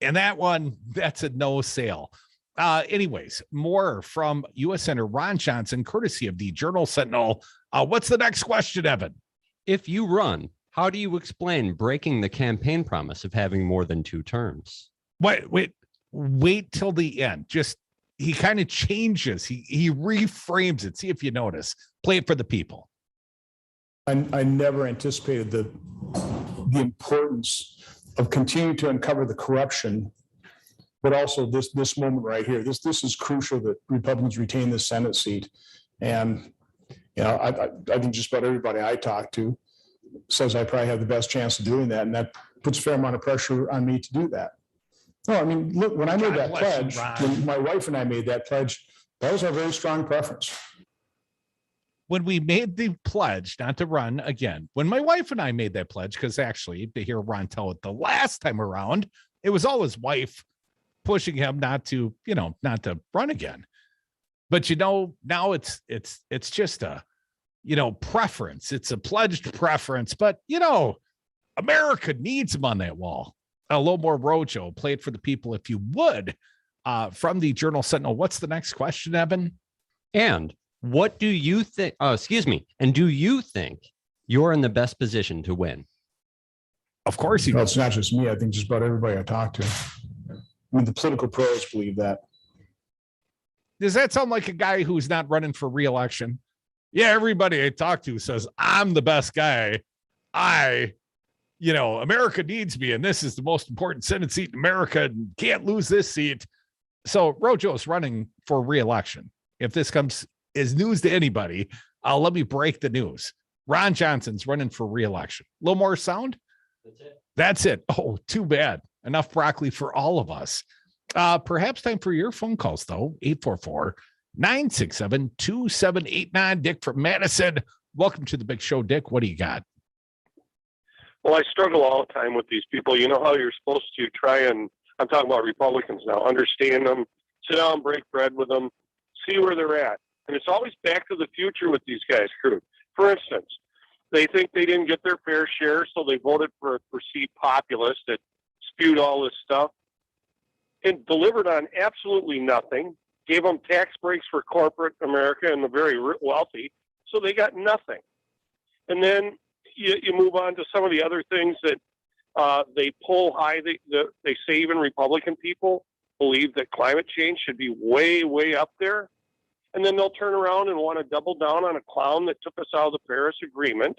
and that's a no sale. Anyways, more from U.S. Senator Ron Johnson, courtesy of the Journal Sentinel. What's the next question, Evan? If you run, how do you explain breaking the campaign promise of having more than 2 terms? Wait till the end. He kind of changes. He reframes it. See if you notice. Play it for the people. I never anticipated the importance of continuing to uncover the corruption, but also this moment right here. This is crucial that Republicans retain this Senate seat. And I think just about everybody I talk to says I probably have the best chance of doing that, and that puts a fair amount of pressure on me to do that. No, I mean, look, when I made that pledge, when my wife and I made that pledge, that was our very strong preference. When we made the pledge not to run again, when my wife and I made that pledge, because actually to hear Ron tell it the last time around, it was all his wife pushing him not to run again. But now it's just a preference. It's a pledged preference, but America needs him on that wall. A little more Rojo. Play it for the people if you would. From the Journal Sentinel. What's the next question, Evan? And what do you think? And do you think you're in the best position to win? Of course it's not just me. I think just about everybody I talk to. I mean, the political pros believe that. Does that sound like a guy who's not running for re-election? Yeah, everybody I talk to says I'm the best guy. America needs me, and this is the most important Senate seat in America, and can't lose this seat. So Rojo's running for re-election. If this comes as news to anybody, let me break the news. Ron Johnson's running for re-election. A little more sound? That's it. Oh, too bad. Enough broccoli for all of us. Perhaps time for your phone calls, though. 844-967-2789. Dick from Madison. Welcome to the big show, Dick. What do you got? Well, I struggle all the time with these people. You know how you're supposed to try and, I'm talking about Republicans now, understand them, sit down, break bread with them, see where they're at. And it's always back to the future with these guys, crew. For instance, they think they didn't get their fair share, so they voted for a perceived populist that spewed all this stuff and delivered on absolutely nothing, gave them tax breaks for corporate America and the very wealthy, so they got nothing. And then you move on to some of the other things that they pull high. They say even Republican people believe that climate change should be way, way up there. And then they'll turn around and want to double down on a clown that took us out of the Paris Agreement.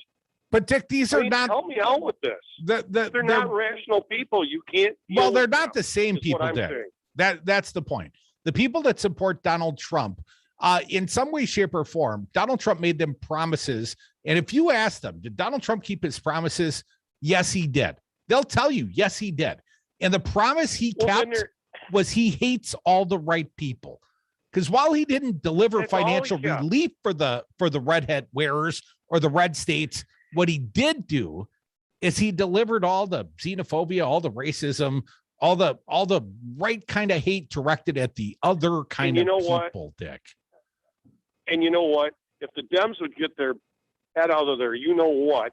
But Dick, these are not. Help me out with this. They're not rational people. You can't. Well, they're not the same people, Dick. Saying. That's the point. The people that support Donald Trump, in some way, shape, or form, Donald Trump made them promises. And if you ask them, did Donald Trump keep his promises? Yes, he did. They'll tell you, yes, he did. And the promise he kept was he hates all the right people. Because while he didn't deliver financial relief for the red hat wearers or the red states, what he did do is he delivered all the xenophobia, all the racism, all the right kind of hate directed at the other kind of people, Dick. And you know what? If the Dems would get their head out of there, you know what,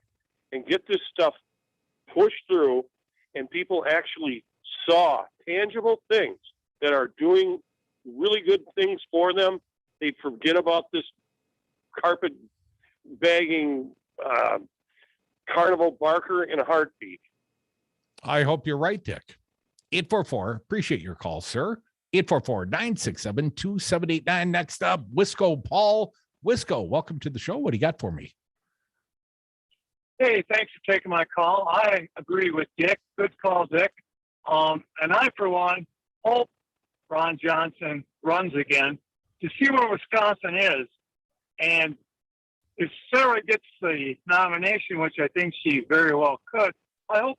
and get this stuff pushed through, and people actually saw tangible things that are doing really good things for them, they'd forget about this carpet bagging carnival barker in a heartbeat. I hope you're right, Dick. 844, appreciate your call, sir. 844-967-2789. Next up, Wisco Paul. Wisco, welcome to the show. What do you got for me? Hey, thanks for taking my call. I agree with Dick. Good call, Dick. And I, for one, hope Ron Johnson runs again to see where Wisconsin is. And if Sara gets the nomination, which I think she very well could, I hope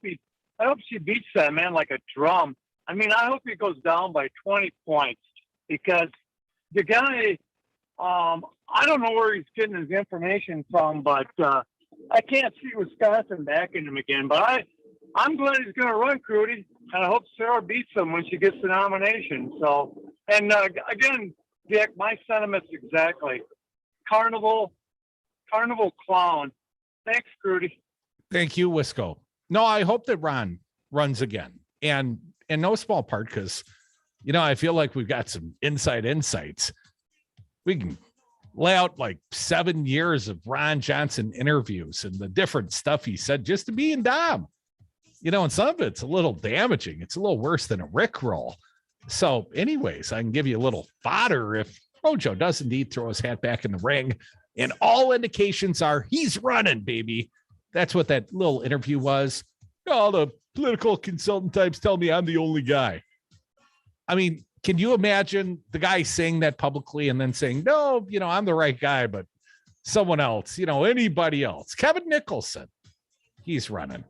she beats that man like a drum. I mean, I hope he goes down by 20 points because the guy, I don't know where he's getting his information from, but I can't see Wisconsin backing him again. But I'm glad he's going to run, Crudy, and I hope Sara beats him when she gets the nomination. So, and again, Dick, my sentiments exactly. Carnival clown. Thanks, Crudy. Thank you, Wisco. No, I hope that Ron runs again. And in no small part, because, I feel like we've got some inside insights. We can lay out like 7 years of Ron Johnson interviews and the different stuff he said just to be in Dom. And some of it's a little damaging. It's a little worse than a Rickroll. So anyways, I can give you a little fodder if Rojo does indeed throw his hat back in the ring. And all indications are he's running, baby. That's what that little interview was. All the political consultant types tell me I'm the only guy. I mean, can you imagine the guy saying that publicly and then saying, no, I'm the right guy, but someone else, anybody else? Kevin Nicholson, he's running.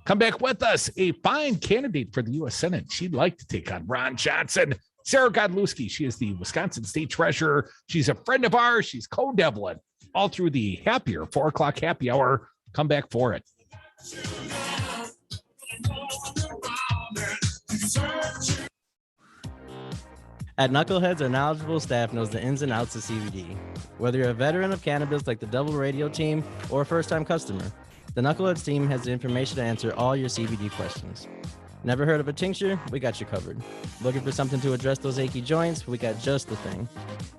Come back with us. A fine candidate for the U.S. Senate. She'd like to take on Ron Johnson. Sara Godlewski. She is the Wisconsin State Treasurer. She's a friend of ours. She's co-deviling all through the happier 4 o'clock happy hour. Come back for it. At Knuckleheads, our knowledgeable staff knows the ins and outs of CBD. Whether you're a veteran of cannabis like the Double Radio team or a first-time customer, the Knuckleheads team has the information to answer all your CBD questions. Never heard of a tincture? We got you covered. Looking for something to address those achy joints? We got just the thing.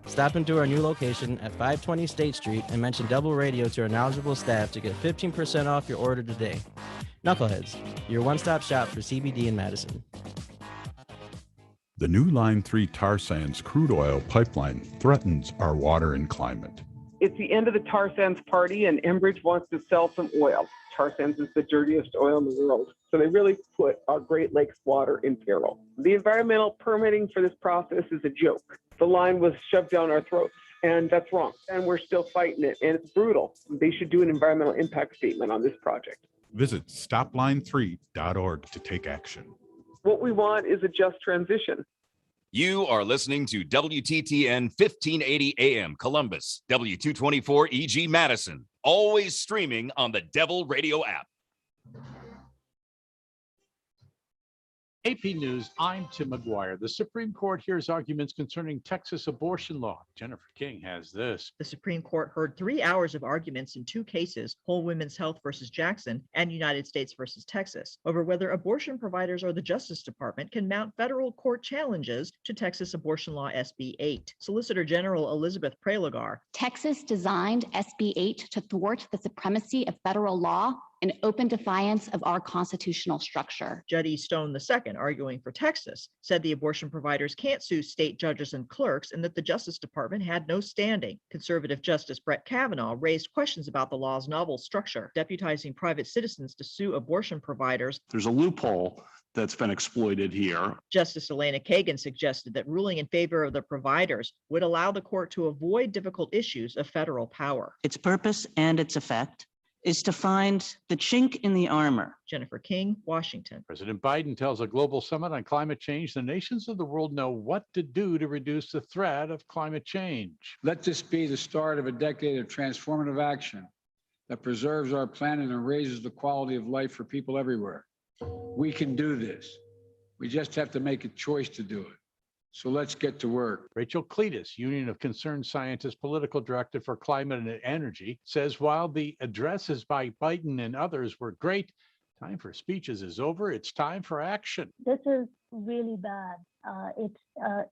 Stop into our new location at 520 State Street and mention Double Radio to our knowledgeable staff to get 15% off your order today. Knuckleheads, your one-stop shop for CBD in Madison. The new Line 3 tar sands crude oil pipeline threatens our water and climate. It's the end of the tar sands party, and Enbridge wants to sell some oil. Tar sands is the dirtiest oil in the world, so they really put our Great Lakes water in peril. The environmental permitting for this process is a joke. The line was shoved down our throats, and that's wrong. And we're still fighting it, and it's brutal. They should do an environmental impact statement on this project. Visit stopline3.org to take action. What we want is a just transition. You are listening to WTTN 1580 AM Columbus, W224 EG Madison, always streaming on the Devil Radio app. AP News, I'm Tim McGuire. The Supreme Court hears arguments concerning Texas abortion law. Jennifer King has this. The Supreme Court heard 3 hours of arguments in 2 cases, Whole Women's Health versus Jackson and United States versus Texas, over whether abortion providers or the Justice Department can mount federal court challenges to Texas abortion law SB 8. Solicitor General Elizabeth Prelagar. Texas designed SB 8 to thwart the supremacy of federal law in open defiance of our constitutional structure. Judd Stone II, arguing for Texas, said the abortion providers can't sue state judges and clerks and that the Justice Department had no standing. Conservative Justice Brett Kavanaugh raised questions about the law's novel structure, deputizing private citizens to sue abortion providers. There's a loophole that's been exploited here. Justice Elena Kagan suggested that ruling in favor of the providers would allow the court to avoid difficult issues of federal power. Its purpose and its effect is to find the chink in the armor. Jennifer King, Washington. President Biden tells a global summit on climate change the nations of the world know what to do to reduce the threat of climate change. Let this be the start of a decade of transformative action that preserves our planet and raises the quality of life for people everywhere. We can do this. We just have to make a choice to do it. So let's get to work. Rachel Cletus, Union of Concerned Scientists Political Director for Climate and Energy, says while the addresses by Biden and others were great, time for speeches is over. It's time for action. This is really bad.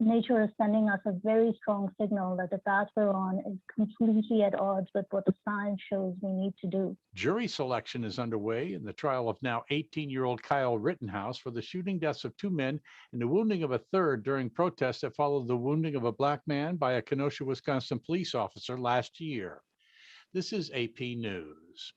Nature is sending us a very strong signal that the path we're on is completely at odds with what the science shows we need to do. Jury selection is underway in the trial of now 18-year-old Kyle Rittenhouse for the shooting deaths of 2 men and the wounding of a third during protests that followed the wounding of a Black man by a Kenosha, Wisconsin police officer last year. This is AP News.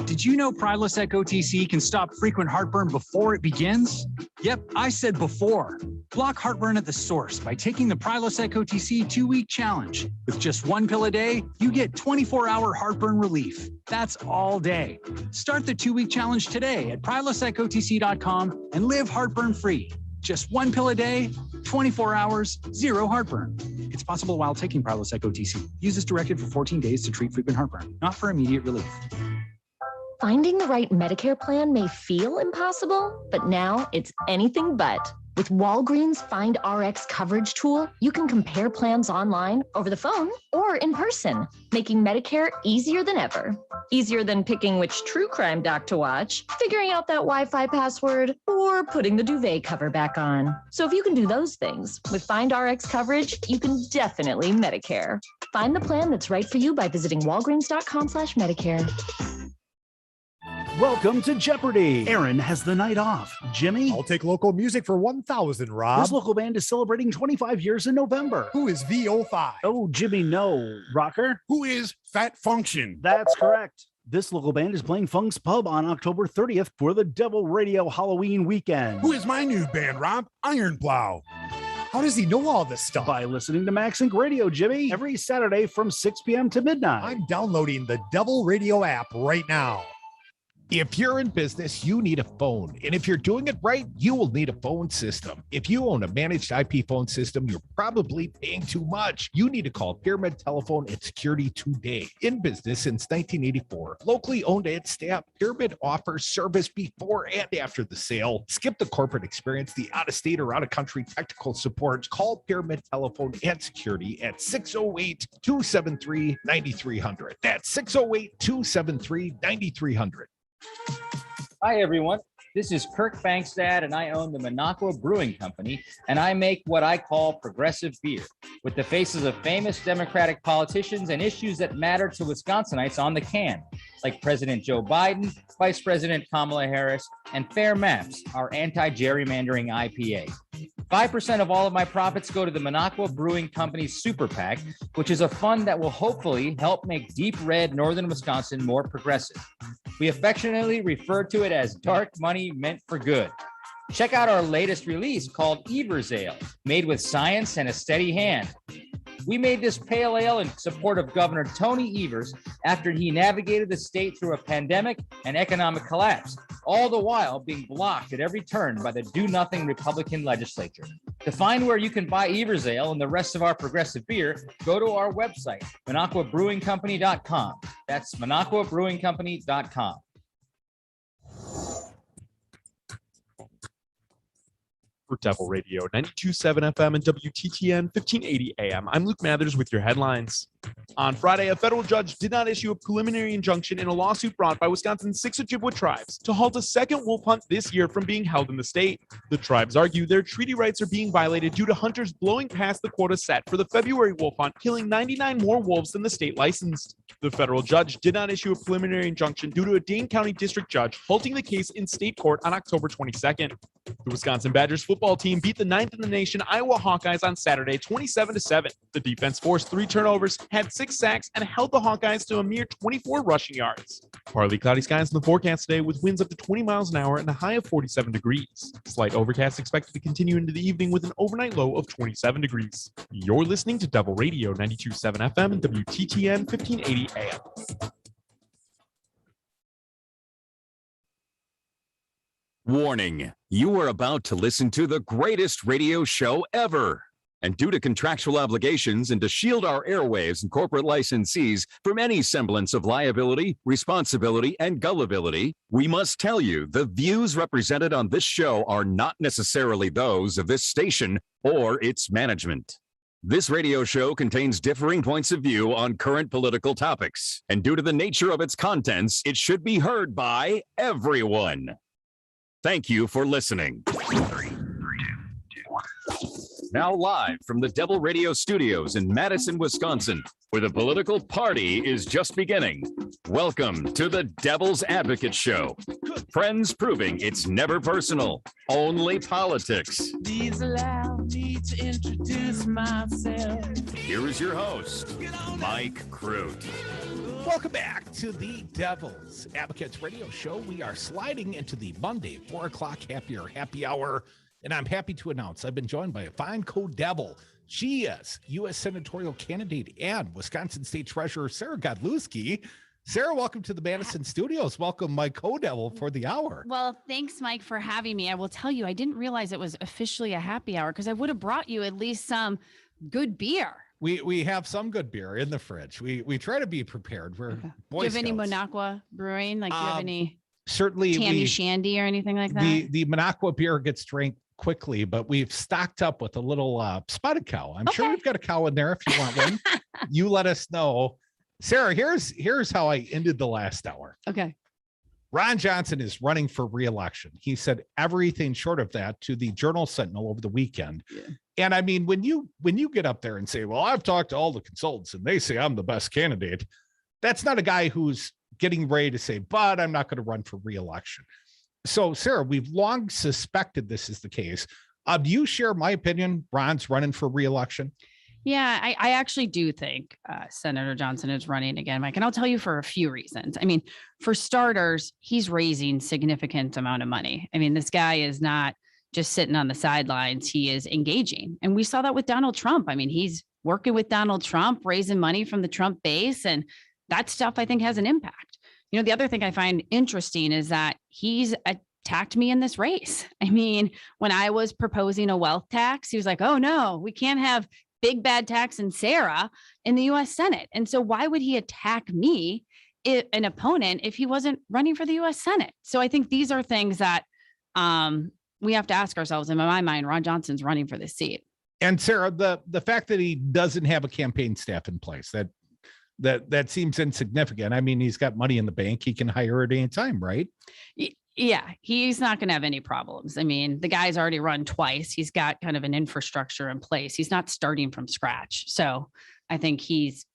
Did you know Prilosec OTC can stop frequent heartburn before it begins? Yep, I said before. Block heartburn at the source by taking the Prilosec OTC 2-week challenge. With just 1 pill a day, you get 24-hour heartburn relief. That's all day. Start the 2-week challenge today at prilosecotc.com and live heartburn-free. Just 1 pill a day, 24 hours, 0 heartburn. It's possible while taking Prilosec OTC. Use as directed for 14 days to treat frequent heartburn, not for immediate relief. Finding the right Medicare plan may feel impossible, but now it's anything but. With Walgreens Find RX coverage tool, you can compare plans online, over the phone, or in person, making Medicare easier than ever. Easier than picking which true crime doc to watch, figuring out that Wi-Fi password, or putting the duvet cover back on. So if you can do those things, with Find RX coverage, you can definitely Medicare. Find the plan that's right for you by visiting walgreens.com/Medicare. Welcome to Jeopardy! Aaron has the night off. Jimmy? I'll take local music for 1,000, Rob. This local band is celebrating 25 years in November. Who is VO5? Oh, Jimmy, no. Rocker? Who is Fat Function? That's correct. This local band is playing Funk's Pub on October 30th for the Devil Radio Halloween weekend. Who is my new band, Rob? Iron Plow. How does he know all this stuff? By listening to Max Inc. Radio, Jimmy, every Saturday from 6 p.m. to midnight. I'm downloading the Devil Radio app right now. If you're in business, you need a phone. And if you're doing it right, you will need a phone system. If you own a managed IP phone system, you're probably paying too much. You need to call Pyramid Telephone and Security today. In business since 1984, locally owned and staffed, Pyramid offers service before and after the sale. Skip the corporate experience, the out-of-state or out-of-country technical support. Call Pyramid Telephone and Security at 608-273-9300. That's 608-273-9300. Hi, everyone. This is Kirk Bankstad, and I own the Minocqua Brewing Company, and I make what I call progressive beer, with the faces of famous Democratic politicians and issues that matter to Wisconsinites on the can, like President Joe Biden, Vice President Kamala Harris, and Fair Maps, our anti-gerrymandering IPA. 5% of all of my profits go to the Minocqua Brewing Company's Super PAC, which is a fund that will hopefully help make deep red northern Wisconsin more progressive. We affectionately refer to it as dark money meant for good. Check out our latest release called Evers Ale, made with science and a steady hand. We made this pale ale in support of Governor Tony Evers after he navigated the state through a pandemic and economic collapse, all the while being blocked at every turn by the do-nothing Republican legislature. To find where you can buy Evers Ale and the rest of our progressive beer, go to our website, MinocquaBrewingCompany.com. That's MinocquaBrewingCompany.com. For Devil Radio, 92.7 FM and WTTN 1580 AM. I'm Luke Mathers with your headlines. On Friday, a federal judge did not issue a preliminary injunction in a lawsuit brought by Wisconsin's 6 Ojibwa tribes to halt a second wolf hunt this year from being held in the state. The tribes argue their treaty rights are being violated due to hunters blowing past the quota set for the February wolf hunt, killing 99 more wolves than the state licensed. The federal judge did not issue a preliminary injunction due to a Dane County district judge halting the case in state court on October 22nd. The Wisconsin Badgers football team beat the 9th in the nation Iowa Hawkeyes on Saturday 27-7. The defense forced 3 turnovers, had 6 sacks, and held the Hawkeyes to a mere 24 rushing yards. Partly cloudy skies in the forecast today with winds up to 20 miles an hour and a high of 47 degrees. Slight overcast expected to continue into the evening with an overnight low of 27 degrees. You're listening to Devil Radio 92.7 FM and WTTN 1580 AM. Warning, you are about to listen to the greatest radio show ever. And due to contractual obligations and to shield our airwaves and corporate licensees from any semblance of liability, responsibility, and gullibility, we must tell you the views represented on this show are not necessarily those of this station or its management. This radio show contains differing points of view on current political topics, and due to the nature of its contents, it should be heard by everyone. Thank you for listening. Now live from the Devil Radio Studios in Madison, Wisconsin, where the political party is just beginning. Welcome to the Devil's Advocate Show. Friends proving it's never personal, only politics. Please allow me to introduce myself. Here is your host, Mike Crute. Welcome back to the Devil's Advocates Radio Show. We are sliding into the Monday 4 o'clock happy hour, and I'm happy to announce I've been joined by a fine co-devil. She is U.S. senatorial candidate and Wisconsin State Treasurer Sara Godlewski. Sara, welcome to the Madison Studios. Welcome, my co-devil for the hour. Well, thanks, Mike, for having me. I will tell you, I didn't realize it was officially a happy hour because I would have brought you at least some good beer. We have some good beer in the fridge. We try to be prepared. We're Boy Do you have any Scouts. Minocqua Brewing? Like, do you have any Certainly, Tammy Shandy or anything like that? The Minocqua beer gets drank quickly, but we've stocked up with a little spotted cow. I'm sure we've got a cow in there if you want one. You let us know. Sara, here's how I ended the last hour. Okay. Ron Johnson is running for re-election. He said everything short of that to the Journal Sentinel over the weekend. Yeah. And I mean, when you get up there and say, well, I've talked to all the consultants and they say I'm the best candidate, that's not a guy who's getting ready to say, but I'm not going to run for re-election. So, Sara, we've long suspected this is the case. Do you share my opinion? Ron's running for re-election? Yeah, I actually do think Senator Johnson is running again, Mike. And I'll tell you for a few reasons. I mean, for starters, he's raising significant amount of money. I mean, this guy is not just sitting on the sidelines. He is engaging. And we saw that with Donald Trump. I mean, he's working with Donald Trump, raising money from the Trump base. And that stuff, I think, has an impact. You know, the other thing I find interesting is that he's attacked me in this race. I mean, when I was proposing a wealth tax, he was like, oh, no, we can't have big bad tax and Sara in the U.S. Senate. And so why would he attack me, an opponent, if he wasn't running for the U.S. Senate? So I think these are things that we have to ask ourselves. And in my mind, Ron Johnson's running for this seat. And Sara, the fact that he doesn't have a campaign staff in place, that seems insignificant. I mean, he's got money in the bank. He can hire at any time, right? Yeah, he's not going to have any problems. I mean, the guy's already run twice. He's got kind of an infrastructure in place. He's not starting from scratch. So I think he's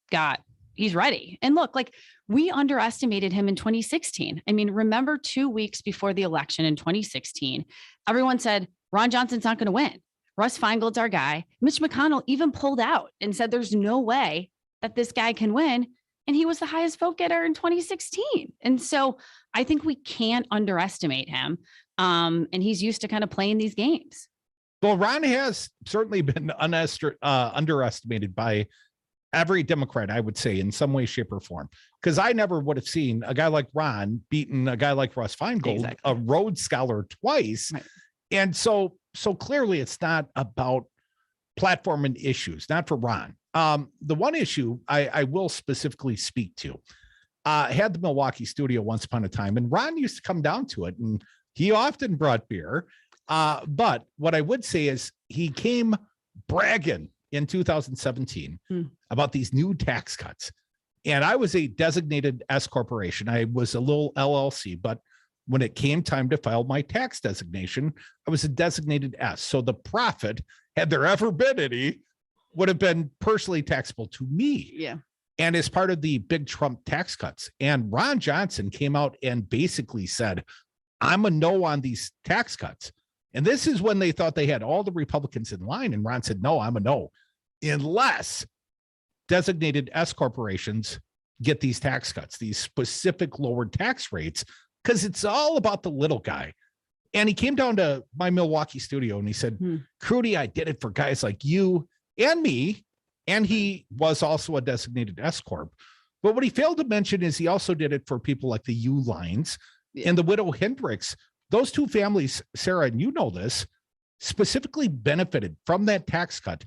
ready. And look, like, we underestimated him in 2016. I mean, remember 2 weeks before the election in 2016, everyone said, Ron Johnson's not going to win. Russ Feingold's our guy. Mitch McConnell even pulled out and said, there's no way that this guy can win. And he was the highest vote getter in 2016. And so I think we can't underestimate him. And he's used to kind of playing these games. Well, Ron has certainly been underestimated by every Democrat, I would say, in some way, shape, or form. Because I never would have seen a guy like Ron beating a guy like Russ Feingold, a Rhodes Scholar, twice. Right. And so clearly it's not about platform and issues, not for Ron. The one issue I will specifically speak to, I had the Milwaukee studio once upon a time, and Ron used to come down to it, and he often brought beer. But what I would say is he came bragging in 2017 about these new tax cuts. And I was a designated S corporation. I was a little LLC, but when it came time to file my tax designation, I was a designated S. So the profit, had there ever been any, would have been personally taxable to me. Yeah. And as part of the big Trump tax cuts. And Ron Johnson came out and basically said, I'm a no on these tax cuts. And this is when they thought they had all the Republicans in line. And Ron said, no, I'm a no, unless designated S corporations get these tax cuts, these specific lowered tax rates, because it's all about the little guy. And he came down to my Milwaukee studio and he said, Crudy, I did it for guys like you and me. And he was also a designated S corp. But what he failed to mention is he also did it for people like the U Lines and the Widow Hendricks, Those two families, Sarah, and you know this, specifically benefited from that tax cut,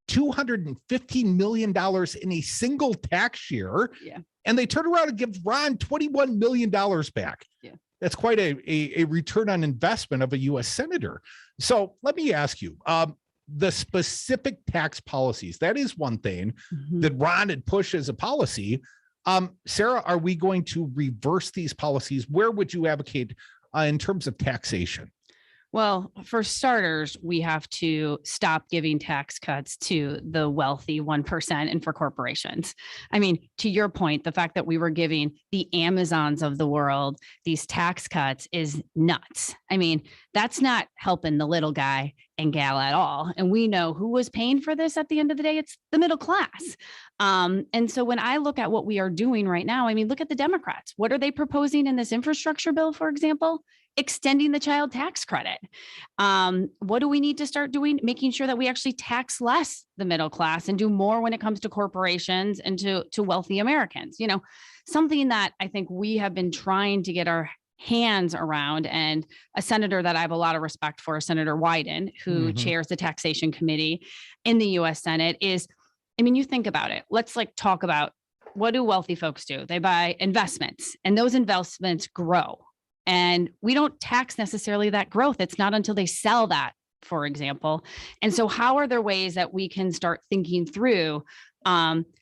$215 million in a single tax year. Yeah. And they turn around and give Ron $21 million back. Yeah. That's quite a return on investment of a U.S. senator. So let me ask you, the specific tax policies, that is one thing that Ron had pushed as a policy. Sarah, are we going to reverse these policies? Where would you advocate in terms of taxation? Well, for starters, we have to stop giving tax cuts to the wealthy 1% and for corporations. I mean, to your point, the fact that we were giving the Amazons of the world these tax cuts is nuts. I mean, that's not helping the little guy and gal at all. And we know who was paying for this at the end of the day. It's the middle class. And so when I look at what we are doing right now, I mean, look at the Democrats. What are they proposing in this infrastructure bill, for example? Extending the child tax credit. What do we need to start doing? Making sure that we actually tax less the middle class and do more when it comes to corporations and to wealthy Americans. You know, something that I think we have been trying to get our hands around, and a senator that I have a lot of respect for, Senator Wyden, who chairs the taxation committee in the U.S. Senate, is, I mean, you think about it. Let's talk about, what do wealthy folks do? They buy investments, and those investments grow. And we don't tax necessarily that growth. It's not until they sell that, for example. And so how are there ways that we can start thinking through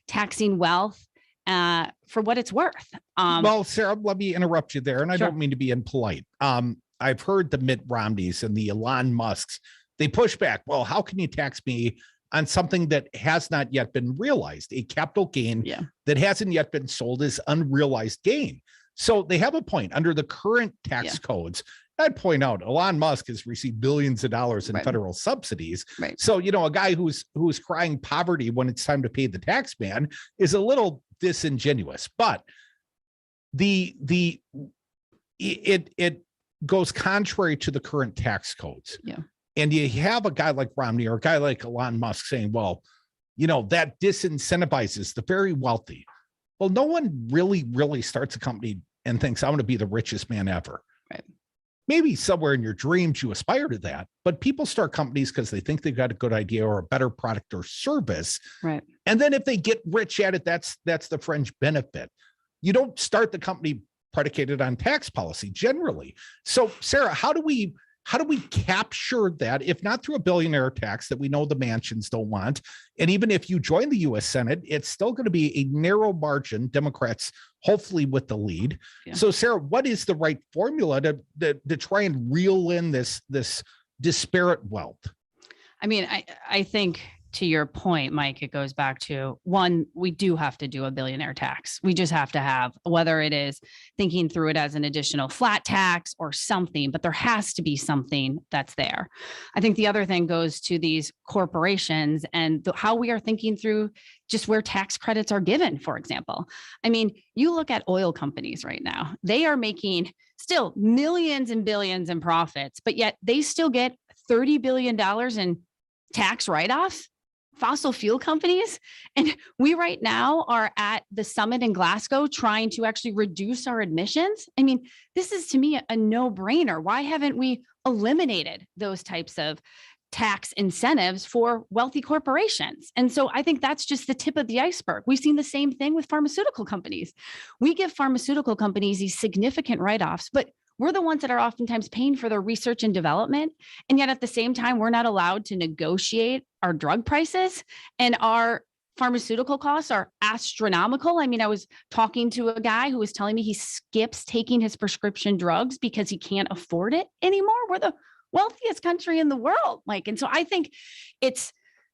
taxing wealth for what it's worth? Well, Sarah, let me interrupt you there. And I don't mean to be impolite. I've heard the Mitt Romneys and the Elon Musks, they push back. Well, how can you tax me on something that has not yet been realized? A capital gain that hasn't yet been sold is unrealized gain. So they have a point. Under the current tax codes, I'd point out Elon Musk has received billions of dollars in federal subsidies. So, you know, a guy who's crying poverty when it's time to pay the tax man is a little disingenuous. But it goes contrary to the current tax codes. Yeah. And you have a guy like Romney or a guy like Elon Musk saying, well, you know, that disincentivizes the very wealthy. Well, no one really starts a company and thinks, I'm going to be the richest man ever. Right. Maybe somewhere in your dreams you aspire to that, but people start companies because they think they've got a good idea or a better product or service. Right. And then if they get rich at it, that's the fringe benefit. You don't start the company predicated on tax policy generally. So, Sarah, how do we capture that, if not through a billionaire tax that we know the mansions don't want? And even if you join the U.S. Senate, it's still going to be a narrow margin, Democrats hopefully with the lead. Yeah. So, Sarah, what is the right formula to try and reel in this disparate wealth? I mean, I think, to your point, Mike, it goes back to, one, we do have to do a billionaire tax. We just have to have, whether it is thinking through it as an additional flat tax or something, but there has to be something that's there. I think the other thing goes to these corporations and how we are thinking through just where tax credits are given, for example. I mean, you look at oil companies right now, they are making still millions and billions in profits, but yet they still get $30 billion in tax write-offs. Fossil fuel companies. And we right now are at the summit in Glasgow trying to actually reduce our emissions. I mean, this is to me a no-brainer. Why haven't we eliminated those types of tax incentives for wealthy corporations? And so I think that's just the tip of the iceberg. We've seen the same thing with pharmaceutical companies. We give pharmaceutical companies these significant write-offs, but we're the ones that are oftentimes paying for their research and development. And yet at the same time, we're not allowed to negotiate our drug prices, and our pharmaceutical costs are astronomical. I mean, I was talking to a guy who was telling me he skips taking his prescription drugs because he can't afford it anymore. We're the wealthiest country in the world, Mike. And so I think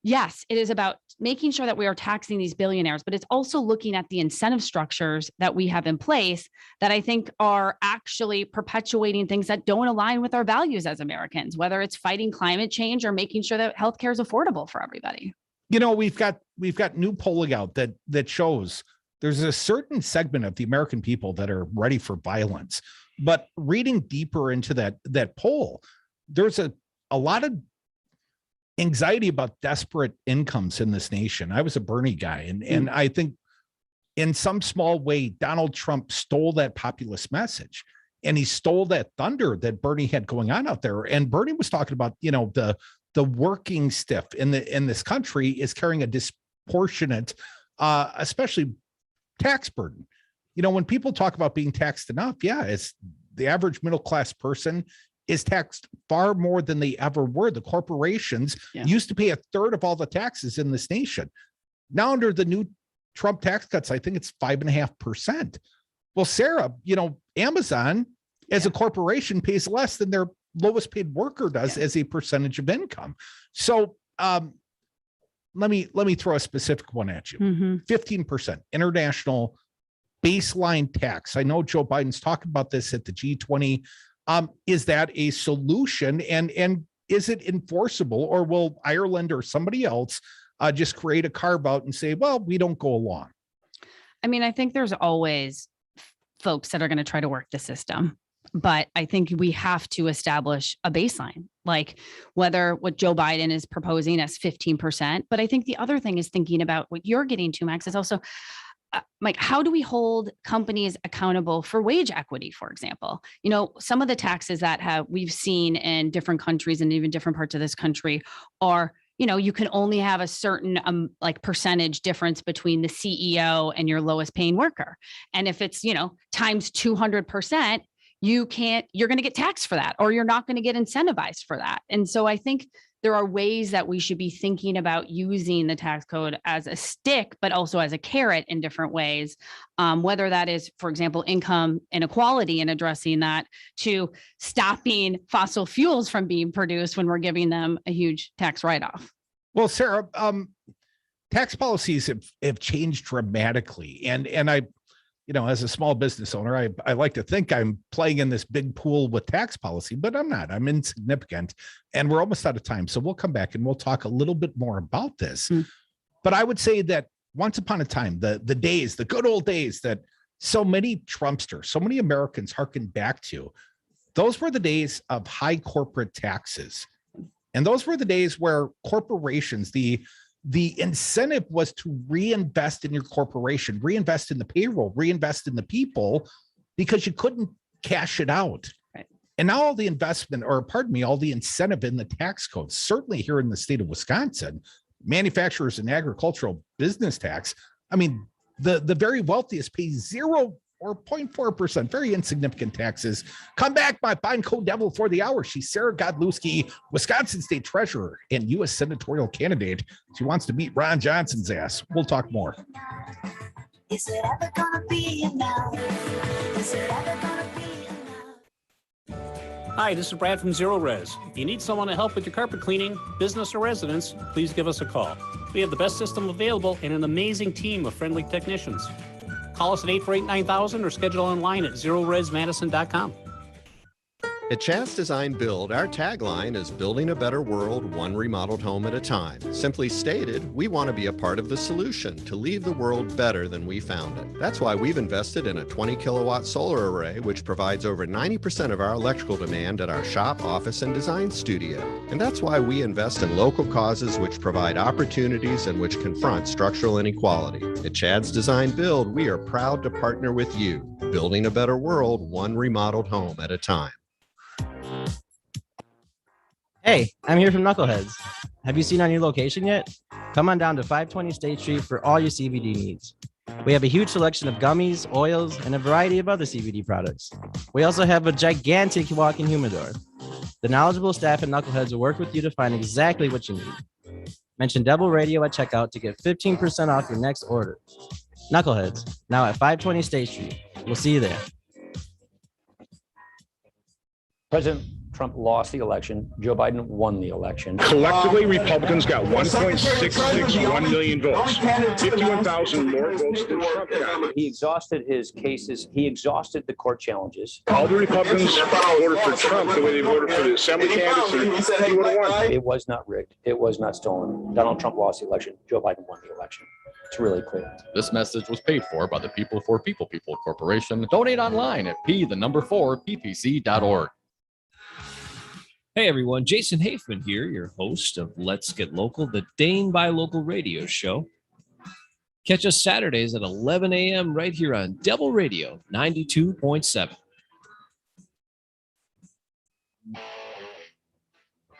yes, it is about making sure that we are taxing these billionaires, but it's also looking at the incentive structures that we have in place that I think are actually perpetuating things that don't align with our values as Americans, whether it's fighting climate change or making sure that healthcare is affordable for everybody. You know, we've got new polling out that shows there's a certain segment of the American people that are ready for violence. But reading deeper into that poll, there's a lot of anxiety about desperate incomes in this nation. I was a Bernie guy, and I think in some small way, Donald Trump stole that populist message. and he stole that thunder that Bernie had going on out there. And Bernie was talking about, the working stiff in this country is carrying a disproportionate, especially tax burden. When people talk about being taxed enough, it's the average middle-class person is taxed far more than they ever were. The corporations used to pay a third of all the taxes in this nation. Now under the new Trump tax cuts, I think it's 5.5%. Well, Sarah, Amazon as a corporation pays less than their lowest paid worker does as a percentage of income. So let me throw a specific one at you. 15% international baseline tax. I know Joe Biden's talking about this at the G20. Is that a solution? And is it enforceable, or will Ireland or somebody else just create a carve out and say, well, we don't go along? I mean, I think there's always folks that are going to try to work the system, but I think we have to establish a baseline, like whether what Joe Biden is proposing as 15%. But I think the other thing is thinking about what you're getting to, Max, is also Mike, how do we hold companies accountable for wage equity, for example? Some of the taxes that we've seen in different countries and even different parts of this country are, you can only have a certain percentage difference between the CEO and your lowest paying worker. And if it's, times 200%, you're going to get taxed for that, or you're not going to get incentivized for that. And so I think there are ways that we should be thinking about using the tax code as a stick, but also as a carrot in different ways, whether that is, for example, income inequality and addressing that, to stopping fossil fuels from being produced when we're giving them a huge tax write-off. Well, Sarah, tax policies have changed dramatically. And I, as a small business owner, I like to think I'm playing in this big pool with tax policy, but I'm not. I'm insignificant, and we're almost out of time. So we'll come back and we'll talk a little bit more about this. But I would say that once upon a time, the good old days that so many Trumpsters, so many Americans harken back to, those were the days of high corporate taxes. And those were the days where corporations, the incentive was to reinvest in your corporation, reinvest in the payroll, reinvest in the people, because you couldn't cash it out. Right. And now all the investment, all the incentive in the tax code, certainly here in the state of Wisconsin, manufacturers and agricultural business tax, I mean, the very wealthiest pay 0 or 0.4%, very insignificant taxes. Come back, my fine co-devil for the hour. She's Sara Godlewski, Wisconsin State Treasurer and U.S. Senatorial candidate. She wants to beat Ron Johnson's ass. We'll talk more. Is it ever gonna be enough? Is it ever gonna be enough? Hi, this is Brad from Zero Res. If you need someone to help with your carpet cleaning, business or residence, please give us a call. We have the best system available and an amazing team of friendly technicians. Call us at 848-9000 or schedule online at zeroresmadison.com. At Chance Design Build, our tagline is building a better world, one remodeled home at a time. Simply stated, we want to be a part of the solution to leave the world better than we found it. That's why we've invested in a 20 kilowatt solar array, which provides over 90% of our electrical demand at our shop, office, and design studio. And that's why we invest in local causes which provide opportunities and which confront structural inequality. At Chad's Design Build, we are proud to partner with you, building a better world, one remodeled home at a time. Hey, I'm here from Knuckleheads. Have you seen our new location yet? Come on down to 520 State Street for all your CBD needs. We have a huge selection of gummies, oils, and a variety of other CBD products. We also have a gigantic walk-in humidor. The knowledgeable staff at Knuckleheads will work with you to find exactly what you need. Mention Double Radio at checkout to get 15% off your next order. Knuckleheads, now at 520 State Street. We'll see you there. President Trump lost the election. Joe Biden won the election. Collectively, Republicans got 1.661 million votes, 51,000 more votes than Trump got. He exhausted his cases. He exhausted the court challenges. All the Republicans voted for Trump the way they voted for the assembly candidates, and he would have won. It was not rigged. It was not stolen. Donald Trump lost the election. Joe Biden won the election. It's really clear. This message was paid for by the People for People Corporation. Donate online at p4ppc.org. Hey everyone, Jason Hafman here, your host of Let's Get Local, the Dane by Local radio show. Catch us Saturdays at 11 a.m. right here on Devil Radio 92.7.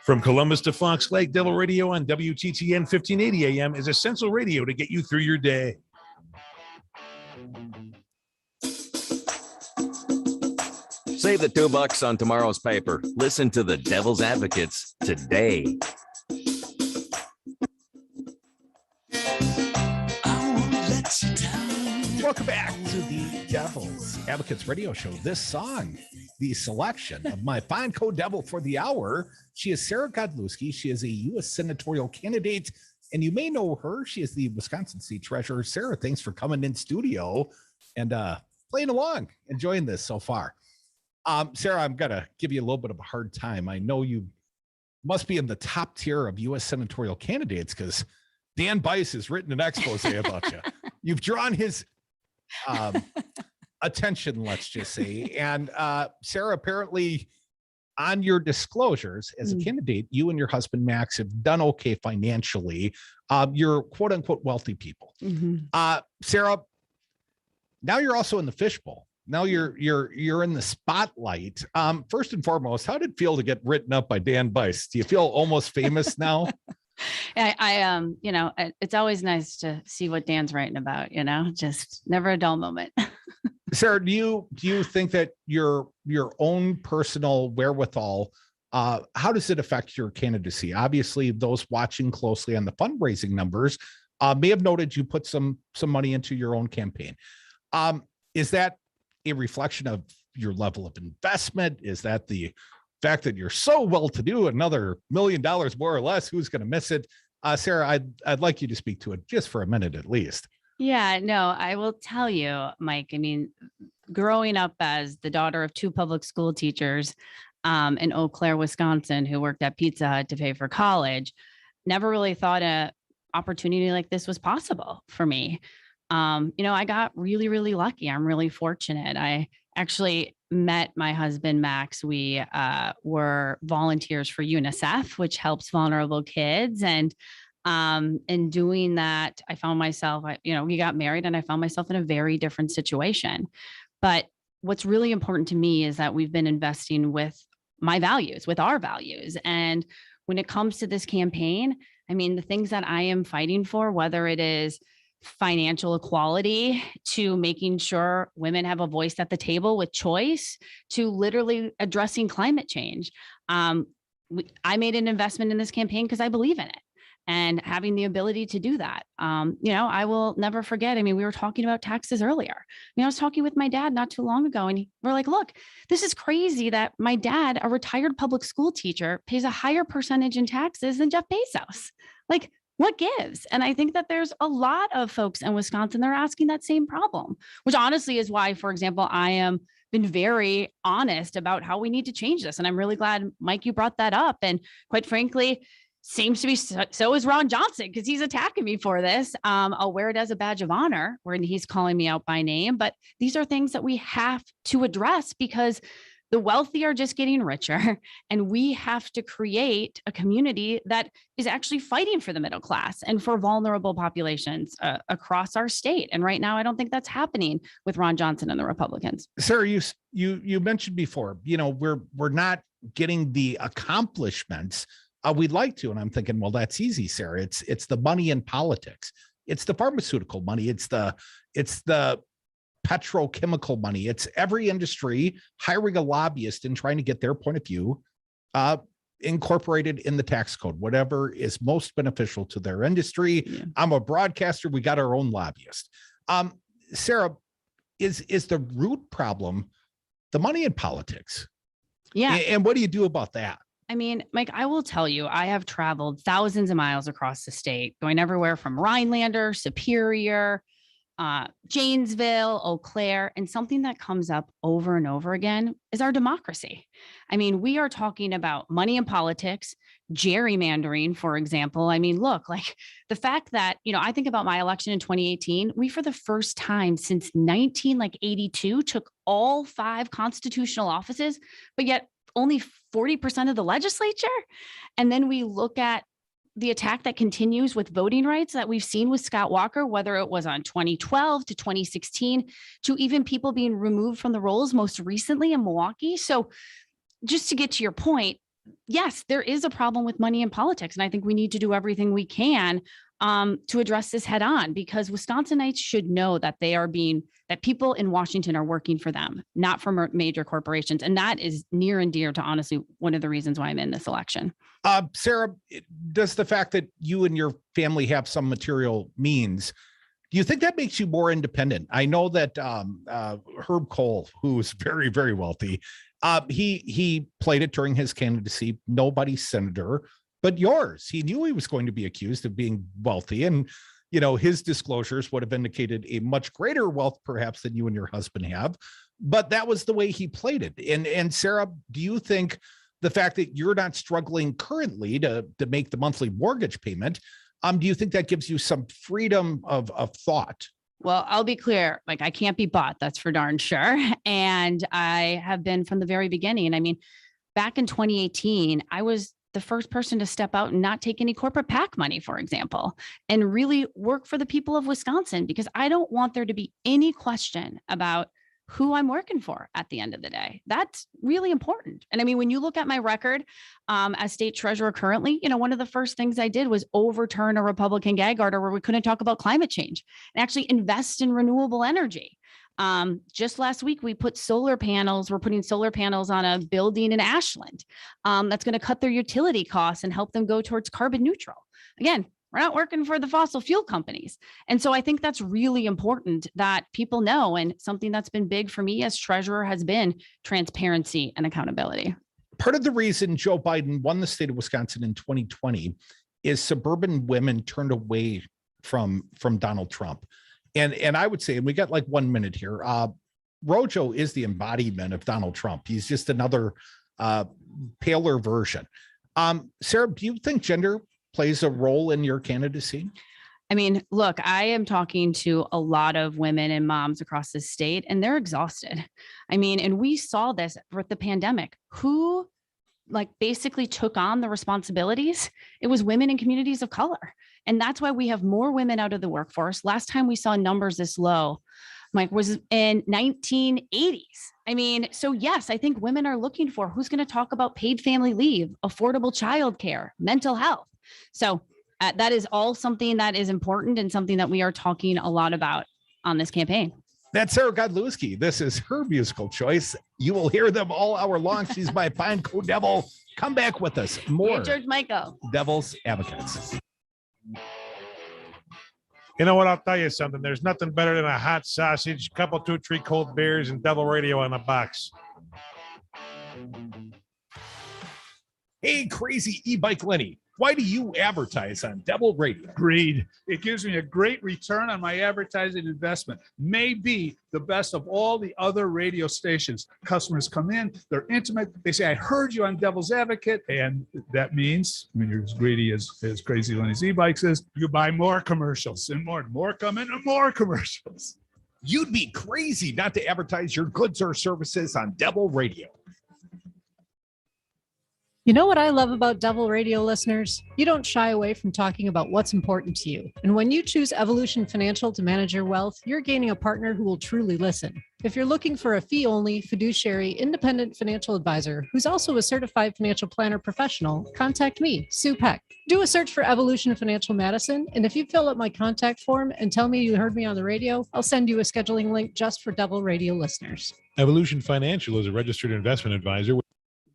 From Columbus to Fox Lake, Devil Radio on WTTN 1580 AM is essential radio to get you through your day. Save the $2 on tomorrow's paper. Listen to the Devil's Advocates today. Welcome back to the Devil's Advocates Radio Show. This song, the selection of my fine co-devil for the hour. She is Sara Godlewski. She is a U.S. senatorial candidate, and you may know her. She is the Wisconsin State Treasurer. Sara, thanks for coming in studio and playing along, enjoying this so far. Sara, I'm going to give you a little bit of a hard time. I know you must be in the top tier of U.S. senatorial candidates because Dan Bice has written an expose about you. You've drawn his attention, let's just say. And Sara, apparently on your disclosures as a candidate, you and your husband Max have done okay financially. You're quote unquote wealthy people. Sara, now you're also in the fishbowl. Now you're in the spotlight. First and foremost, how did it feel to get written up by Dan Bice? Do you feel almost famous now? I you know, it's always nice to see what Dan's writing about, you know, just never a dull moment. Sara, do you think that your own personal wherewithal, how does it affect your candidacy? Obviously, those watching closely on the fundraising numbers may have noted you put some money into your own campaign. Is that a reflection of your level of investment? Is that the fact that you're so well-to-do, another $1 million more or less? Who's going to miss it? Sara, I'd like you to speak to it just for a minute at least. Yeah, no, I will tell you, Mike, I mean, growing up as the daughter of two public school teachers in Eau Claire, Wisconsin, who worked at Pizza Hut to pay for college, never really thought a opportunity like this was possible for me. You know, I got really, really lucky. I'm really fortunate. I actually met my husband, Max. We were volunteers for UNICEF, which helps vulnerable kids. And in doing that, I found myself, we got married and I found myself in a very different situation. But what's really important to me is that we've been investing with my values, with our values. And when it comes to this campaign, I mean, the things that I am fighting for, whether it is financial equality to making sure women have a voice at the table with choice, to literally addressing climate change. I made an investment in this campaign because I believe in it and having the ability to do that. I will never forget. I mean, we were talking about taxes earlier. I was talking with my dad not too long ago, and we're like, look, this is crazy that my dad, a retired public school teacher, pays a higher percentage in taxes than Jeff Bezos. Like, what gives? And I think that there's a lot of folks in Wisconsin that are asking that same problem, which honestly is why, for example, I am been very honest about how we need to change this. And I'm really glad, Mike, you brought that up. And quite frankly, seems to be so is Ron Johnson, because he's attacking me for this. I'll wear it as a badge of honor when he's calling me out by name. But these are things that we have to address because the wealthy are just getting richer, and we have to create a community that is actually fighting for the middle class and for vulnerable populations across our state. And right now, I don't think that's happening with Ron Johnson and the Republicans. Sara, you mentioned before, we're not getting the accomplishments we'd like to, and I'm thinking, well, that's easy, Sara. It's the money in politics. It's the pharmaceutical money. It's the petrochemical money. It's every industry hiring a lobbyist and trying to get their point of view incorporated in the tax code, whatever is most beneficial to their industry. Yeah. I'm a broadcaster. We got our own lobbyist. Sara, is the root problem the money in politics? Yeah. And what do you do about that? I mean, Mike, I will tell you, I have traveled thousands of miles across the state, going everywhere from Rhinelander, Superior, Janesville, Eau Claire, and something that comes up over and over again is our democracy. I mean, we are talking about money in politics, gerrymandering, for example. I mean, look, like the fact that, I think about my election in 2018, we, for the first time since 1982, took all 5 constitutional offices, but yet only 40% of the legislature. And then we look at the attack that continues with voting rights that we've seen with Scott Walker, whether it was on 2012 to 2016, to even people being removed from the rolls most recently in Milwaukee. So just to get to your point, yes, there is a problem with money in politics. And I think we need to do everything we can to address this head on, because Wisconsinites should know that that people in Washington are working for them, not for major corporations. And that is near and dear to, honestly, one of the reasons why I'm in this election. Sara, does the fact that you and your family have some material means, do you think that makes you more independent? I know that Herb Kohl, who is very, very wealthy, he played it during his candidacy, nobody's senator, but yours. He knew he was going to be accused of being wealthy, and his disclosures would have indicated a much greater wealth perhaps than you and your husband have, but that was the way he played it. And Sara, do you think the fact that you're not struggling currently to make the monthly mortgage payment, do you think that gives you some freedom of thought? Well, I'll be clear, like, I can't be bought. That's for darn sure. And I have been from the very beginning. I mean, back in 2018, I was the first person to step out and not take any corporate PAC money, for example, and really work for the people of Wisconsin, because I don't want there to be any question about who I'm working for at the end of the day. That's really important. And I mean, when you look at my record as state treasurer currently, one of the first things I did was overturn a Republican gag order where we couldn't talk about climate change and actually invest in renewable energy. Just last week, we're putting solar panels on a building in Ashland that's going to cut their utility costs and help them go towards carbon neutral. Again, we're not working for the fossil fuel companies. And so I think that's really important that people know. And something that's been big for me as treasurer has been transparency and accountability. Part of the reason Joe Biden won the state of Wisconsin in 2020 is suburban women turned away from Donald Trump. And I would say, and we got like 1 minute here, Rojo is the embodiment of Donald Trump. He's just another paler version. Sara, do you think gender plays a role in your candidacy? I mean, look, I am talking to a lot of women and moms across the state, and they're exhausted. I mean, and we saw this with the pandemic. Who basically took on the responsibilities? It was women in communities of color. And that's why we have more women out of the workforce. Last time we saw numbers this low, Mike, was in 1980s. I mean, so yes, I think women are looking for who's going to talk about paid family leave, affordable childcare, mental health. So that is all something that is important and something that we are talking a lot about on this campaign. That's Sara Godlewski. This is her musical choice. You will hear them all hour long. She's my Pine Cone Devil. Come back with us. More yeah, George Michael. Devil's Advocates. You know what? I'll tell you something. There's nothing better than a hot sausage, couple, 2, 3 cold beers, and Devil Radio in a box. Hey, crazy e-bike Lenny. Why do you advertise on Devil Radio? Greed. It gives me a great return on my advertising investment. Maybe the best of all the other radio stations. Customers come in, they're intimate. They say, I heard you on Devil's Advocate. And that means, when you're as greedy as Crazy Lenny's e-bikes is, you buy more commercials and more come in and more commercials. You'd be crazy not to advertise your goods or services on Devil Radio. You know what I love about Devil Radio listeners? You don't shy away from talking about what's important to you. And when you choose Evolution Financial to manage your wealth, you're gaining a partner who will truly listen. If you're looking for a fee-only, fiduciary, independent financial advisor who's also a certified financial planner professional, contact me, Sue Peck. Do a search for Evolution Financial Madison, and if you fill out my contact form and tell me you heard me on the radio, I'll send you a scheduling link just for Devil Radio listeners. Evolution Financial is a registered investment advisor.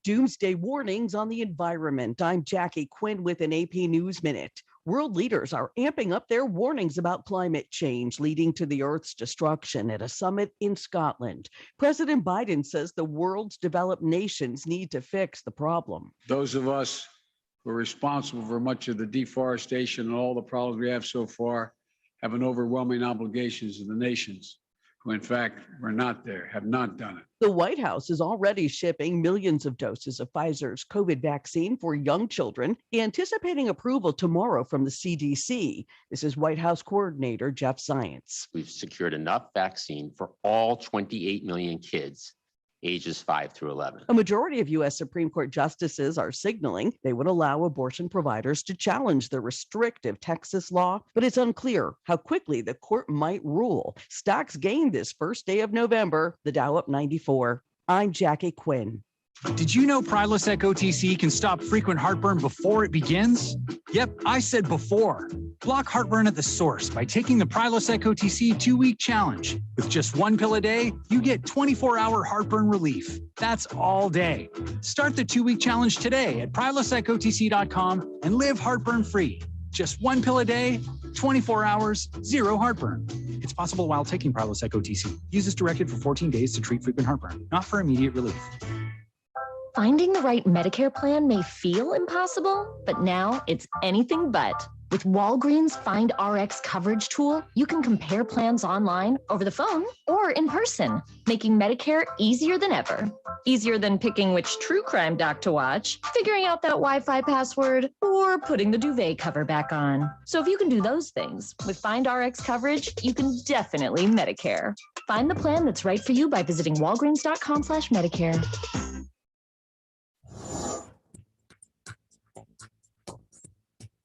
Doomsday warnings on the environment. I'm Jackie Quinn with an AP News Minute. World leaders are amping up their warnings about climate change leading to the Earth's destruction at a summit in Scotland. President Biden says the world's developed nations need to fix the problem. Those of us who are responsible for much of the deforestation and all the problems we have so far have an overwhelming obligation to the nations who, in fact, were not there, have not done it. The White House is already shipping millions of doses of Pfizer's COVID vaccine for young children, anticipating approval tomorrow from the CDC. This is White House Coordinator Jeff Zients. We've secured enough vaccine for all 28 million kids ages 5 through 11. A majority of U.S. Supreme Court justices are signaling they would allow abortion providers to challenge the restrictive Texas law, but it's unclear how quickly the court might rule. Stocks gained this first day of November, the Dow up 94. I'm Jackie Quinn. Did you know Prilosec OTC can stop frequent heartburn before it begins? Yep, I said before. Block heartburn at the source by taking the Prilosec OTC 2-week challenge. With just 1 pill a day, you get 24-hour heartburn relief. That's all day. Start the 2-week challenge today at prilosecotc.com and live heartburn free. Just 1 pill a day, 24 hours, 0 heartburn. It's possible while taking Prilosec OTC. Use as directed for 14 days to treat frequent heartburn, not for immediate relief. Finding the right Medicare plan may feel impossible, but now it's anything but. With Walgreens Find RX coverage tool, you can compare plans online, over the phone, or in person, making Medicare easier than ever. Easier than picking which true crime doc to watch, figuring out that Wi-Fi password, or putting the duvet cover back on. So if you can do those things, with Find RX coverage, you can definitely Medicare. Find the plan that's right for you by visiting walgreens.com/Medicare.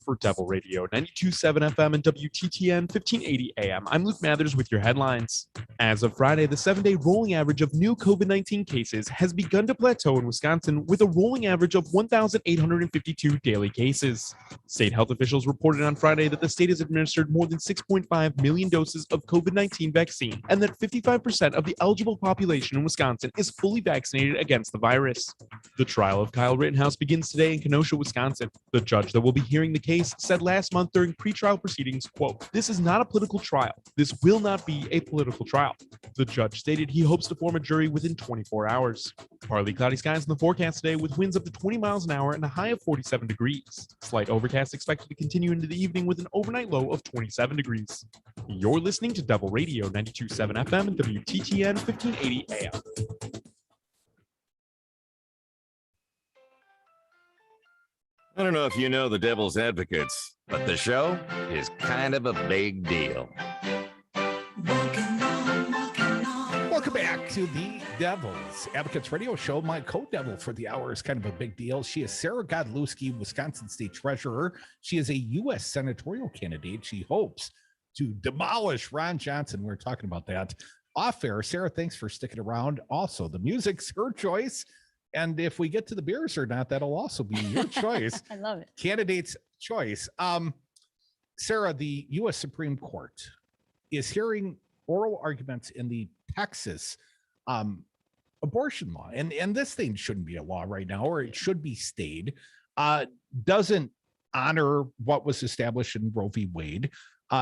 For Devil Radio 92.7 FM and WTTN 1580 AM. I'm Luke Mathers with your headlines. As of Friday, the 7-day rolling average of new COVID-19 cases has begun to plateau in Wisconsin with a rolling average of 1,852 daily cases. State health officials reported on Friday that the state has administered more than 6.5 million doses of COVID-19 vaccine and that 55% of the eligible population in Wisconsin is fully vaccinated against the virus. The trial of Kyle Rittenhouse begins today in Kenosha, Wisconsin. The judge that will be hearing the case said last month during pretrial proceedings, quote, "This is not a political trial. This will not be a political trial." The judge stated he hopes to form a jury within 24 hours. Partly cloudy skies in the forecast today with winds up to 20 miles an hour and a high of 47 degrees. Slight overcast expected to continue into the evening with an overnight low of 27 degrees. You're listening to Devil Radio 92.7 FM and WTTN 1580 AM. I don't know if you know the Devil's Advocates, but the show is kind of a big deal. Welcome back to the Devil's Advocates Radio Show. My co-devil for the hour is kind of a big deal. She is Sara Godlewski, Wisconsin State Treasurer. She is a U.S. senatorial candidate. She hopes to demolish Ron Johnson. We're talking about that off air. Sara, thanks for sticking around. Also, the music's her choice. And if we get to the beers or not, that'll also be your choice. I love it. Candidate's choice. Sara, the U.S. Supreme Court is hearing oral arguments in the Texas abortion law. And this thing shouldn't be a law right now, or it should be stayed. Doesn't honor what was established in Roe v. Wade.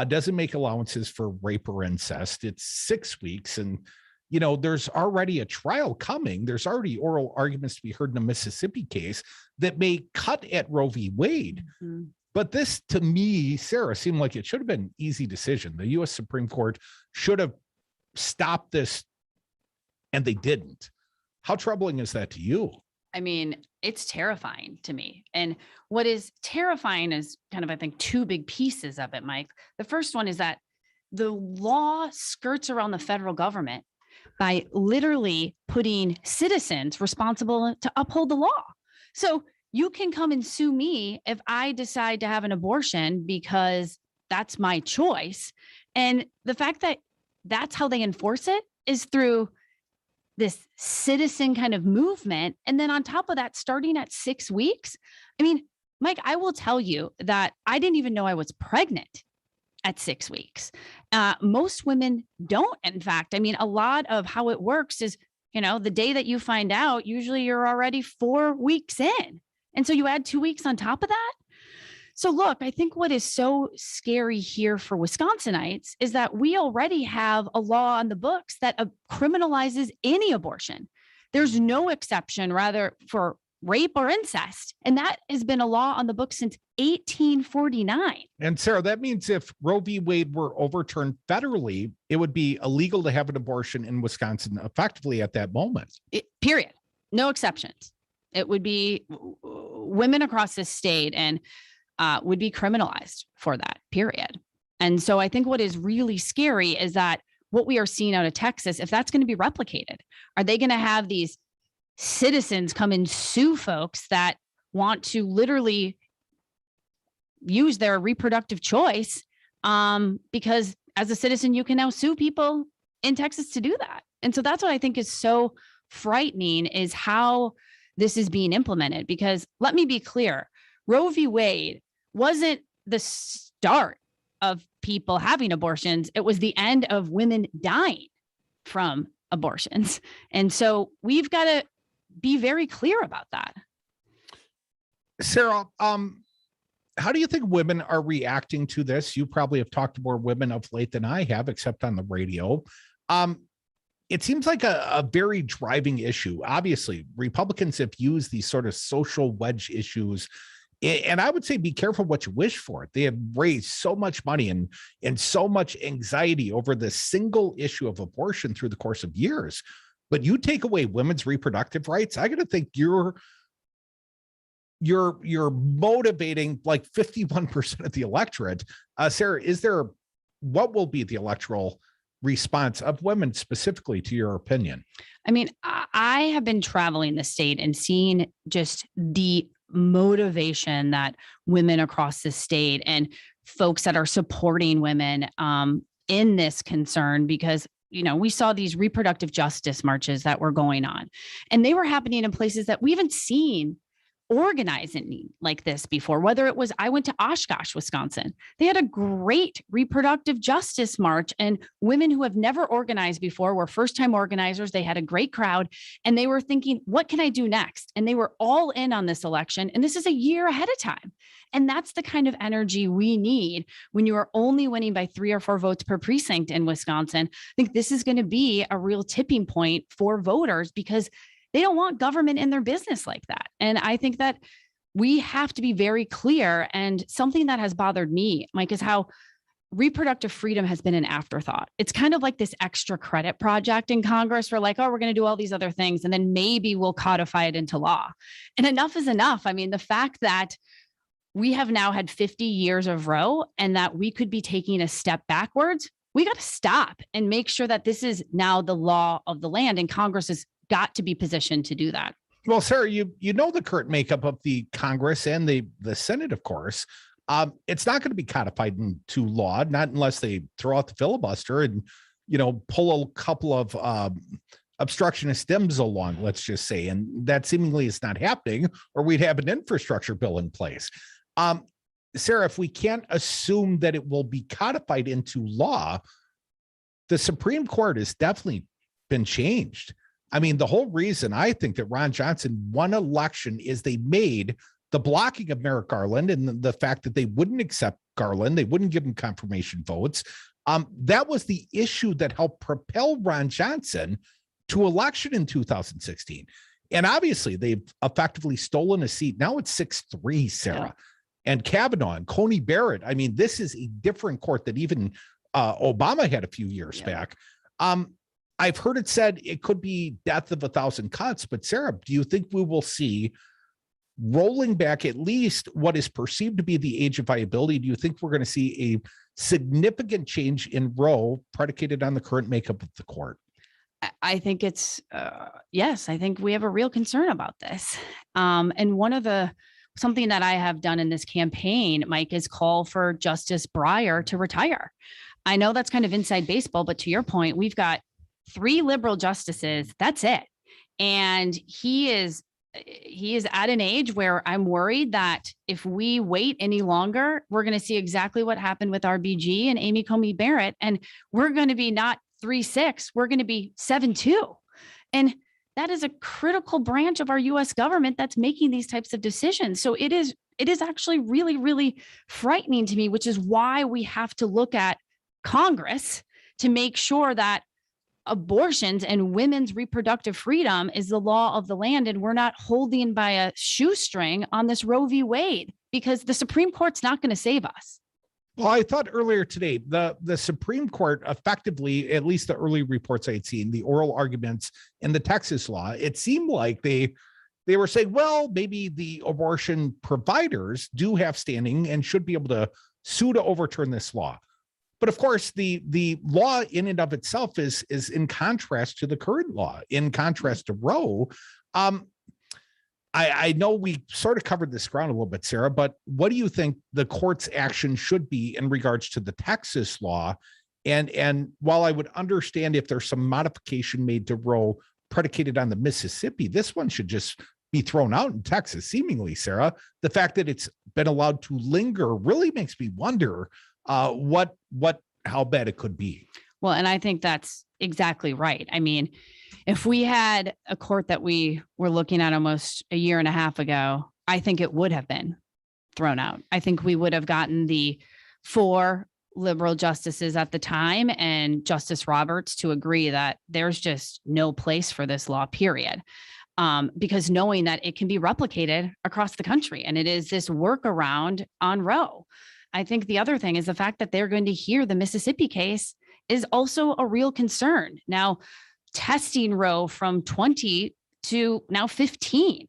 Doesn't make allowances for rape or incest. It's 6 weeks. And you know, there's already a trial coming. There's already oral arguments to be heard in a Mississippi case that may cut at Roe v. Wade. Mm-hmm. But this, to me, Sara, seemed like it should have been an easy decision. The U.S. Supreme Court should have stopped this, and they didn't. How troubling is that to you? I mean, it's terrifying to me. And what is terrifying is kind of, I think, two big pieces of it, Mike. The first one is that the law skirts around the federal government by literally putting citizens responsible to uphold the law. So you can come and sue me if I decide to have an abortion because that's my choice. And the fact that that's how they enforce it is through this citizen kind of movement. And then on top of that, starting at 6 weeks, I mean, Mike, I will tell you that I didn't even know I was pregnant at 6 weeks. Most women don't, in fact. I mean, a lot of how it works is, you know, the day that you find out, usually you're already 4 weeks in. And so you add 2 weeks on top of that. So look, I think what is so scary here for Wisconsinites is that we already have a law on the books that criminalizes any abortion. There's no exception, rather, for rape or incest. And that has been a law on the books since 1849. And Sara, that means if Roe v. Wade were overturned federally, it would be illegal to have an abortion in Wisconsin effectively at that moment. Period. No exceptions. It would be women across this state and would be criminalized for that, period. And so I think what is really scary is that what we are seeing out of Texas, if that's going to be replicated, are they going to have these citizens come and sue folks that want to literally use their reproductive choice? Because as a citizen, you can now sue people in Texas to do that. And so that's what I think is so frightening, is how this is being implemented. Because let me be clear, Roe v. Wade wasn't the start of people having abortions. It was the end of women dying from abortions. And so we've got to be very clear about that. Sara, how do you think women are reacting to this? You probably have talked to more women of late than I have, except on the radio. It seems like a very driving issue. Obviously, Republicans have used these sort of social wedge issues, and I would say be careful what you wish for. They have raised so much money and so much anxiety over the single issue of abortion through the course of years. But you take away women's reproductive rights, I got to think you're motivating like 51% of the electorate. Sara, what will be the electoral response of women specifically, to your opinion? I mean, I have been traveling the state and seeing just the motivation that women across the state and folks that are supporting women in this concern, because we saw these reproductive justice marches that were going on, and they were happening in places that we haven't seen organizing like this before. Whether it was, I went to Oshkosh, Wisconsin. They had a great reproductive justice march, and women who have never organized before were first-time organizers. They had a great crowd, and they were thinking, what can I do next? And they were all in on this election. And this is a year ahead of time. And that's the kind of energy we need when you are only winning by 3 or 4 votes per precinct in Wisconsin. I think this is going to be a real tipping point for voters, because they don't want government in their business like that. And I think that we have to be very clear. And something that has bothered me, Mike, is how reproductive freedom has been an afterthought. It's kind of like this extra credit project in Congress. We're like, oh, we're going to do all these other things, and then maybe we'll codify it into law. And enough is enough. I mean, the fact that we have now had 50 years of Roe, and that we could be taking a step backwards, we got to stop and make sure that this is now the law of the land, and Congress has got to be positioned to do that. Well, Sara, you know the current makeup of the Congress and the Senate, of course. It's not going to be codified into law, not unless they throw out the filibuster and pull a couple of obstructionist Dems along, let's just say. And that seemingly is not happening, or we'd have an infrastructure bill in place. Sara, if we can't assume that it will be codified into law, the Supreme Court has definitely been changed. I mean, the whole reason I think that Ron Johnson won election is they made the blocking of Merrick Garland and the fact that they wouldn't accept Garland, they wouldn't give him confirmation votes. That was the issue that helped propel Ron Johnson to election in 2016. And obviously they've effectively stolen a seat. Now it's 6-3, Sara. Yeah. And Kavanaugh and Coney Barrett. I mean, this is a different court that even Obama had a few years back. I've heard it said it could be death of 1,000 cuts, but Sara, do you think we will see rolling back at least what is perceived to be the age of viability? Do you think we're going to see a significant change in Roe predicated on the current makeup of the court? I think it's, yes, I think we have a real concern about this. And something that I have done in this campaign, Mike, is call for Justice Breyer to retire. I know that's kind of inside baseball, but to your point, we've got 3 liberal justices. That's it. And he is at an age where I'm worried that if we wait any longer, we're going to see exactly what happened with RBG and Amy Coney Barrett. And we're going to be not 3-6, we're going to be 7-2. And that is a critical branch of our US government that's making these types of decisions. So it is actually really, really frightening to me, which is why we have to look at Congress to make sure that abortions and women's reproductive freedom is the law of the land. And we're not holding by a shoestring on this Roe v. Wade, because the Supreme Court's not going to save us. Well, I thought earlier today, the Supreme Court effectively, at least the early reports I had seen, the oral arguments in the Texas law, it seemed like they were saying, well, maybe the abortion providers do have standing and should be able to sue to overturn this law. But of course, the law in and of itself is in contrast to the current law, in contrast to Roe. I know we sort of covered this ground a little bit, Sara, but what do you think the court's action should be in regards to the Texas law? And while I would understand if there's some modification made to Roe predicated on the Mississippi, this one should just be thrown out in Texas, seemingly, Sarah. The fact that it's been allowed to linger really makes me wonder how bad it could be. Well, and I think that's exactly right. I mean, if we had a court that we were looking at almost a year and a half ago, I think it would have been thrown out. I think we would have gotten the 4 liberal justices at the time and Justice Roberts to agree that there's just no place for this law, period. Because knowing that it can be replicated across the country, and it is this workaround on Roe. I think the other thing is the fact that they're going to hear the Mississippi case is also a real concern. Now, testing Roe from 20 to now 15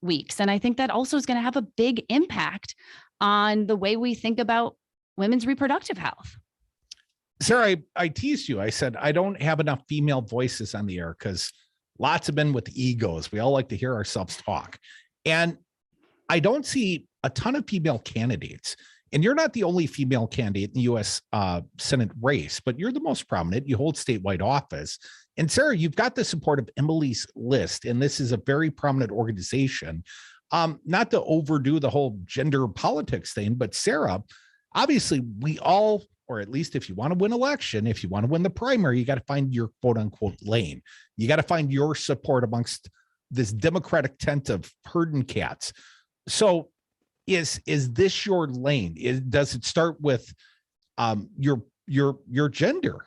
weeks. And I think that also is going to have a big impact on the way we think about women's reproductive health. Sarah, I teased you. I said, I don't have enough female voices on the air because lots of men with egos. We all like to hear ourselves talk. And I don't see a ton of female candidates. And you're not the only female candidate in the U.S. Senate race, but you're the most prominent. You hold statewide office. And Sarah, you've got the support of Emily's List, and this is a very prominent organization. Not to overdo the whole gender politics thing, but Sarah, obviously we all, or at least if you want to win election, if you want to win the primary, you got to find your quote unquote lane. You got to find your support amongst this Democratic tent of herding cats. So is this your lane? Does it start with your gender?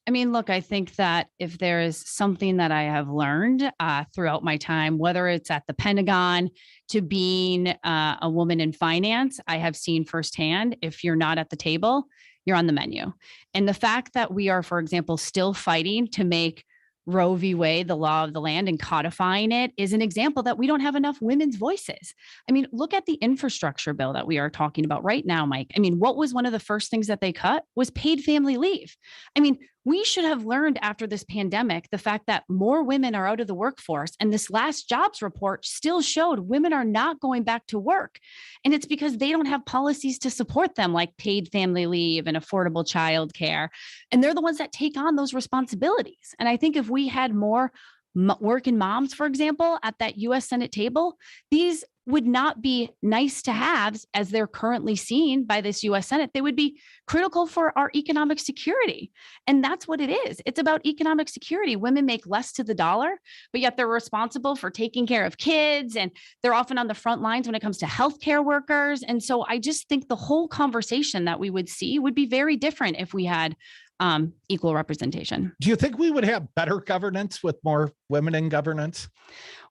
I mean, look, I think that if there is something that I have learned throughout my time, whether it's at the Pentagon to being a woman in finance, I have seen firsthand, if you're not at the table, you're on the menu. And the fact that we are, for example, still fighting to make Roe v. Wade the law of the land and codifying it is an example that we don't have enough women's voices. I mean, look at the infrastructure bill that we are talking about right now, Mike. I mean, what was one of the first things that they cut was paid family leave. I mean, we should have learned after this pandemic, the fact that more women are out of the workforce. And this last jobs report still showed women are not going back to work. And it's because they don't have policies to support them, like paid family leave and affordable childcare. And they're the ones that take on those responsibilities. And I think if we had more working moms, for example, at that U.S. Senate table, these would not be nice to haves as they're currently seen by this U.S. Senate. They would be critical for our economic security. And that's what it is. It's about economic security. Women make less to the dollar, but yet they're responsible for taking care of kids. And they're often on the front lines when it comes to healthcare workers. And so I just think the whole conversation that we would see would be very different if we had equal representation. Do you think we would have better governance with more women in governance?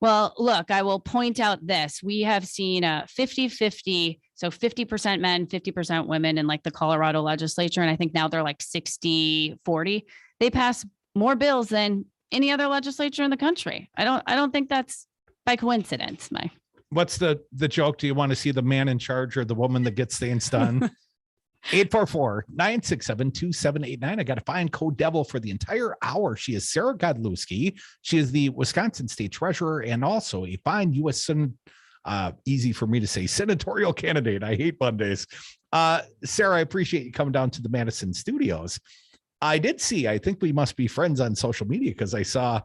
Well, look, I will point out this. We have seen a 50-50, so 50% men, 50% women in like the Colorado legislature. And I think now they're like 60-40. They pass more bills than any other legislature in the country. I don't think that's by coincidence, Mike. What's the joke? Do you want to see the man in charge or the woman that gets things done? 844-967-2789. I got to find Code Devil for the entire hour. She is Sara Godlewski. She is the Wisconsin State Treasurer and also a fine U.S. Senate, easy for me to say, senatorial candidate. I hate Mondays. Sarah, I appreciate you coming down to the Madison studios. I did see, I think we must be friends on social media because I saw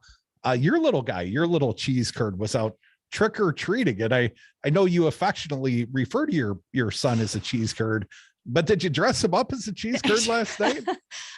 your little guy, your little cheese curd was out trick or treating. And I know you affectionately refer to your son as a cheese curd. But did you dress him up as a cheese curd last night?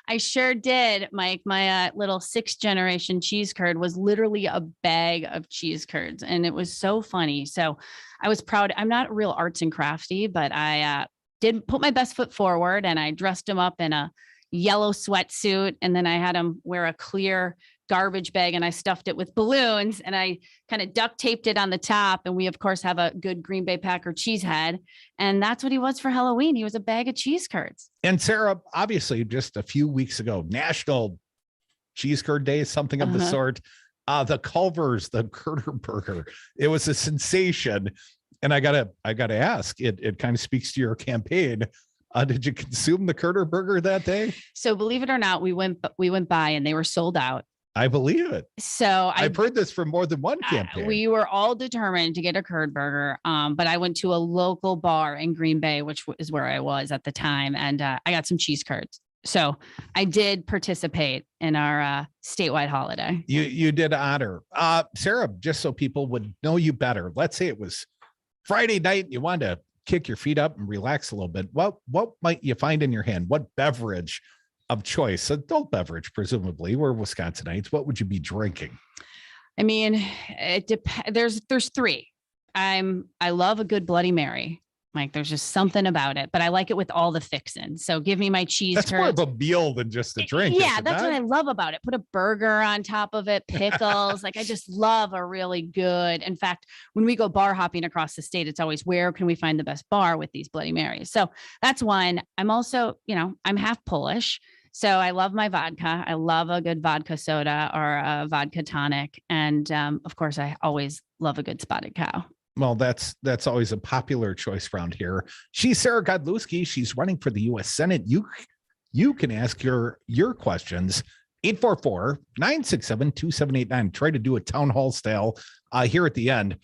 I sure did, Mike. My little 6th generation cheese curd was literally a bag of cheese curds. And it was so funny. So I was proud. I'm not real arts and crafty, but I did put my best foot forward and I dressed him up in a yellow sweatsuit. And then I had him wear a clear garbage bag and I stuffed it with balloons and I kind of duct taped it on the top. And we, of course, have a good Green Bay Packer cheese head. And that's what he was for Halloween. He was a bag of cheese curds. And Sarah, obviously, just a few weeks ago, National Cheese Curd Day, something of the sort. The Culver's, the Curder Burger, it was a sensation. And I gotta ask, it kind of speaks to your campaign. Did you consume the Curder Burger that day? So believe it or not, we went by and they were sold out. I believe it. So I've heard this from more than one campaign. We were all determined to get a curd burger. But I went to a local bar in Green Bay, which is where I was at the time. And I got some cheese curds. So I did participate in our statewide holiday. You did honor. Sarah, just so people would know you better, let's say it was Friday night, you wanted to kick your feet up and relax a little bit. What might you find in your hand? What beverage of choice, adult beverage, presumably, we're Wisconsinites, what would you be drinking? I mean, it depends. There's three. I love a good Bloody Mary. Like there's just something about it, but I like it with all the fixins. So give me my cheese. That's more of a meal than just a drink. Yeah, that's what I love about it. Put a burger on top of it, pickles. Like I just love a really good. In fact, when we go bar hopping across the state, it's always where can we find the best bar with these Bloody Marys? So that's one. I'm also, I'm half Polish. So I love my vodka. I love a good vodka soda or a vodka tonic. And of course, I always love a good spotted cow. Well, that's always a popular choice around here. She's Sara Godlewski. She's running for the U.S. Senate. You can ask your questions. 844-967-2789. Try to do a town hall style here at the end.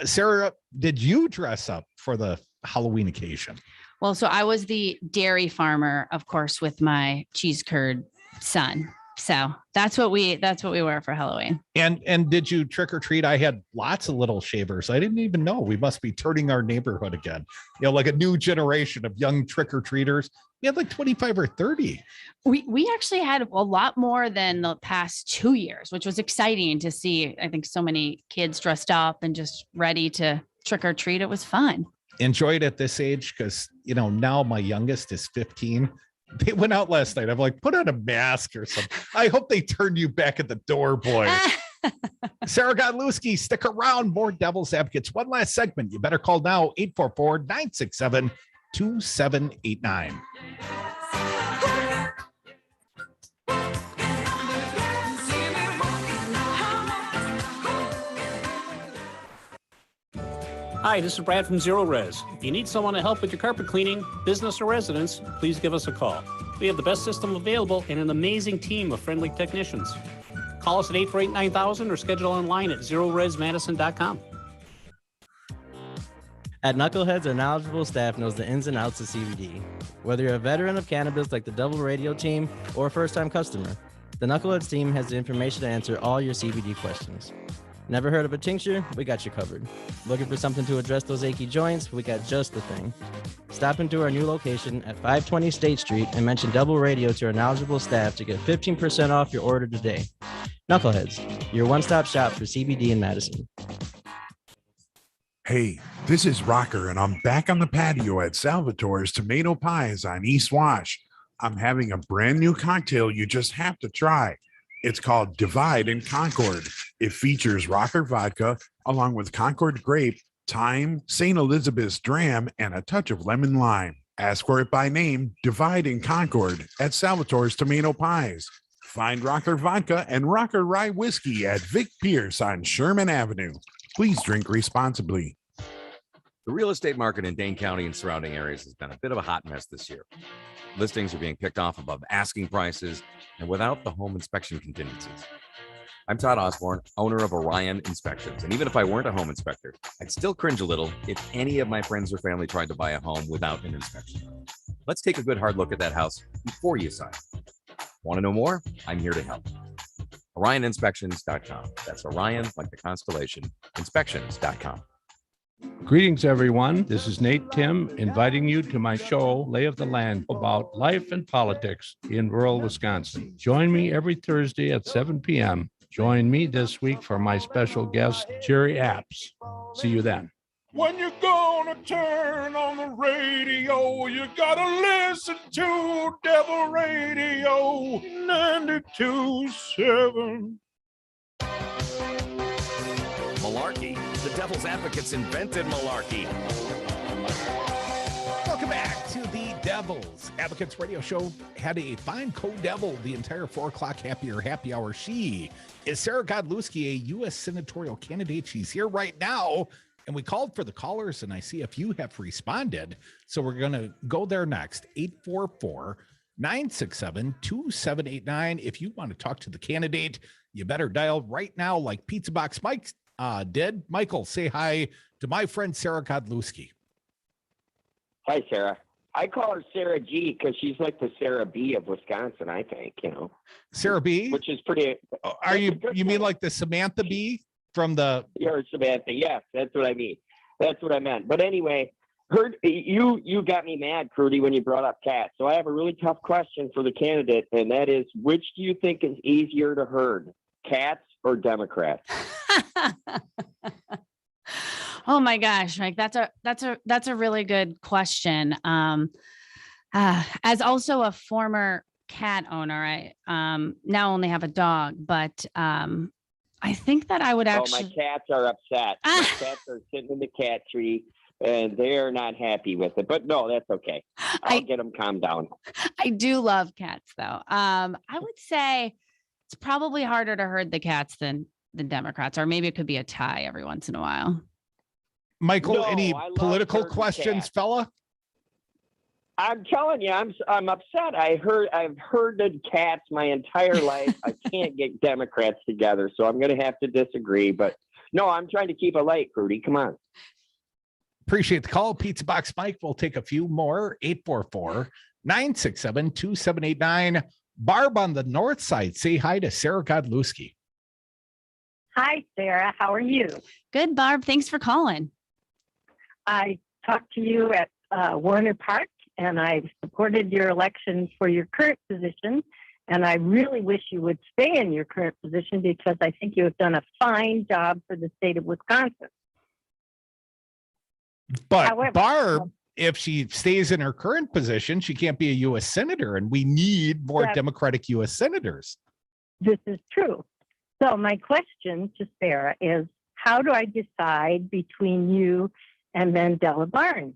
Sarah, did you dress up for the Halloween occasion? Well, so I was the dairy farmer, of course, with my cheese curd son. So that's what we wear for Halloween. And did you trick or treat? I had lots of little shavers. I didn't even know. We must be turning our neighborhood again. Like a new generation of young trick or treaters. We had like 25 or 30. We actually had a lot more than the past 2 years, which was exciting to see. I think so many kids dressed up and just ready to trick or treat. It was fun. Enjoy it at this age because, now my youngest is 15. They went out last night. I'm like, put on a mask or something. I hope they turn you back at the door, boy. Sara Godlewski, stick around. More Devil's Advocates. One last segment. You better call now. 844-967-2789. Hi, this is Brad from Zero Res. If you need someone to help with your carpet cleaning, business or residence, please give us a call. We have the best system available and an amazing team of friendly technicians. Call us at 848-9000 or schedule online at zeroresmadison.com. At Knuckleheads, our knowledgeable staff knows the ins and outs of CBD. Whether you're a veteran of cannabis like the Devil Radio team or a first-time customer, the Knuckleheads team has the information to answer all your CBD questions. Never heard of a tincture? We got you covered. Looking for something to address those achy joints? We got just the thing. Stop into our new location at 520 State Street and mention Double Radio to our knowledgeable staff to get 15% off your order today. Knuckleheads, your one-stop shop for CBD in Madison. Hey, this is Rocker, and I'm back on the patio at Salvatore's Tomato Pies on East Wash. I'm having a brand new cocktail you just have to try. It's called Divide and Concord. It features Rocker vodka along with Concord grape, thyme, St. Elizabeth's dram, and a touch of lemon lime. Ask for it by name, Divide and Concord at Salvatore's Tomato Pies. Find Rocker vodka and Rocker rye whiskey at Vic Pierce on Sherman Avenue. Please drink responsibly. The real estate market in Dane County and surrounding areas has been a bit of a hot mess this year. Listings are being picked off above asking prices and without the home inspection contingencies. I'm Todd Osborne, owner of Orion Inspections. And even if I weren't a home inspector, I'd still cringe a little if any of my friends or family tried to buy a home without an inspection. Let's take a good hard look at that house before you sign. Want to know more? I'm here to help. OrionInspections.com. That's Orion, like the constellation, inspections.com. Greetings, everyone. This is Nate Tim inviting you to my show, Lay of the Land, about life and politics in rural Wisconsin. Join me every Thursday at 7 p.m. Join me this week for my special guest, Jerry Apps. See you then. When you're gonna turn on the radio, you gotta listen to Devil Radio 92.7. Malarkey. The Devil's Advocates invented malarkey. Welcome back to the Devil's Advocates Radio Show. Had a fine co-devil the entire 4 o'clock happy hour. She is Sara Godlewski, a U.S. senatorial candidate. She's here right now. And we called for the callers, and I see a few have responded. So we're going to go there next. 844-967-2789. If you want to talk to the candidate, you better dial right now like Pizza Box Mike did. Michael, say hi to my friend Sara Godlewski. Hi, Sarah. I call her Sarah G because she's like the Sarah B of Wisconsin, I think, Sarah B? Which is pretty. Are you mean like the Samantha B from the? You're Samantha. Yes, that's what I mean. That's what I meant. But anyway, you got me mad, Crudy, when you brought up cats. So I have a really tough question for the candidate, and that is, which do you think is easier to herd, cats or Democrats? Oh my gosh, Mike, that's a really good question. As also a former cat owner, I now only have a dog, but I think that I would actually. Oh, my cats are upset. My cats are sitting in the cat tree, and they're not happy with it. But no, that's okay. I'll get them calmed down. I do love cats, though. I would say it's probably harder to herd the cats than Democrats, or maybe it could be a tie every once in a while. Michael, No, any I love political herding questions, cats. fella? I'm telling you, I'm upset. I've herded cats my entire life. I can't get Democrats together, so I'm going to have to disagree. But no, I'm trying to keep it light, Rudy. Come on. Appreciate the call. Pizza Box Mike. We'll take a few more. 844-967-2789. Barb on the north side. Say hi to Sara Godlewski. Hi, Sarah. How are you? Good, Barb. Thanks for calling. I talked to you at Warner Park, and I supported your election for your current position. And I really wish you would stay in your current position because I think you have done a fine job for the state of Wisconsin. But However, Barb, if she stays in her current position, she can't be a U.S. senator, and we need more Democratic U.S. senators. This is true. So my question to Sarah is, how do I decide between you and Mandela Barnes?